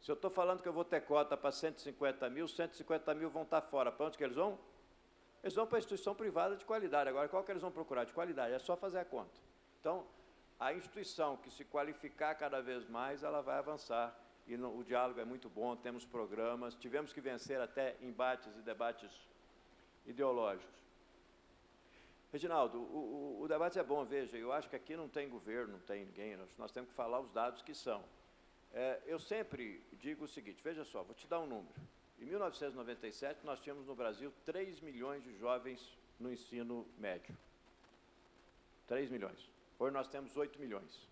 Se eu estou falando que eu vou ter cota para 150 mil vão estar fora. Para onde que eles vão? Eles vão para a instituição privada de qualidade. Agora, qual que eles vão procurar? De qualidade, é só fazer a conta. Então, a instituição que se qualificar cada vez mais, ela vai avançar. E o diálogo é muito bom, temos programas, tivemos que vencer até embates e debates ideológicos. Reginaldo, o debate é bom, veja, eu acho que aqui não tem governo, não tem ninguém, nós temos que falar os dados que são. Eu sempre digo o seguinte, veja só, vou te dar um número. Em 1997, nós tínhamos no Brasil 3 milhões de jovens no ensino médio. 3 milhões. Hoje nós temos 8 milhões.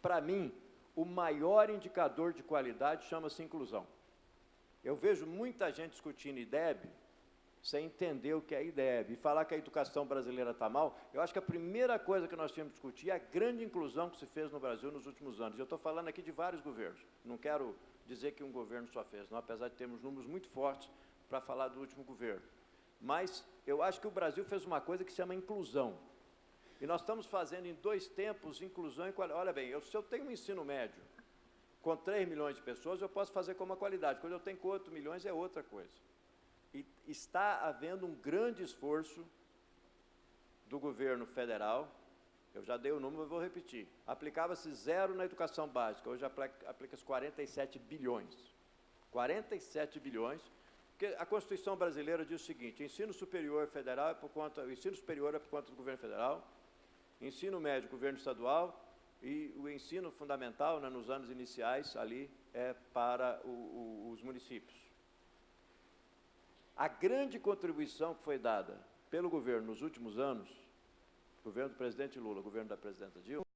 Para mim, o maior indicador de qualidade chama-se inclusão. Eu vejo muita gente discutindo IDEB, sem entender o que é IDEB, e falar que a educação brasileira está mal. Eu acho que a primeira coisa que nós tínhamos que discutir é a grande inclusão que se fez no Brasil nos últimos anos. Eu estou falando aqui de vários governos, não quero dizer que um governo só fez, não, apesar de termos números muito fortes para falar do último governo. Mas eu acho que o Brasil fez uma coisa que se chama inclusão. E nós estamos fazendo em 2 tempos inclusão e qualidade. Olha bem, se eu tenho um ensino médio com 3 milhões de pessoas, eu posso fazer com uma qualidade. Quando eu tenho com 8 milhões, é outra coisa. E está havendo um grande esforço do governo federal, eu já dei o número, mas vou repetir, aplicava-se 0 na educação básica, hoje aplica-se 47 bilhões. 47 bilhões Porque a Constituição brasileira diz o seguinte: ensino superior federal o ensino superior é por conta do governo federal, ensino médio, governo estadual, e o ensino fundamental, né, nos anos iniciais, ali, é para os municípios. A grande contribuição que foi dada pelo governo nos últimos anos, governo do presidente Lula, governo da presidenta Dilma,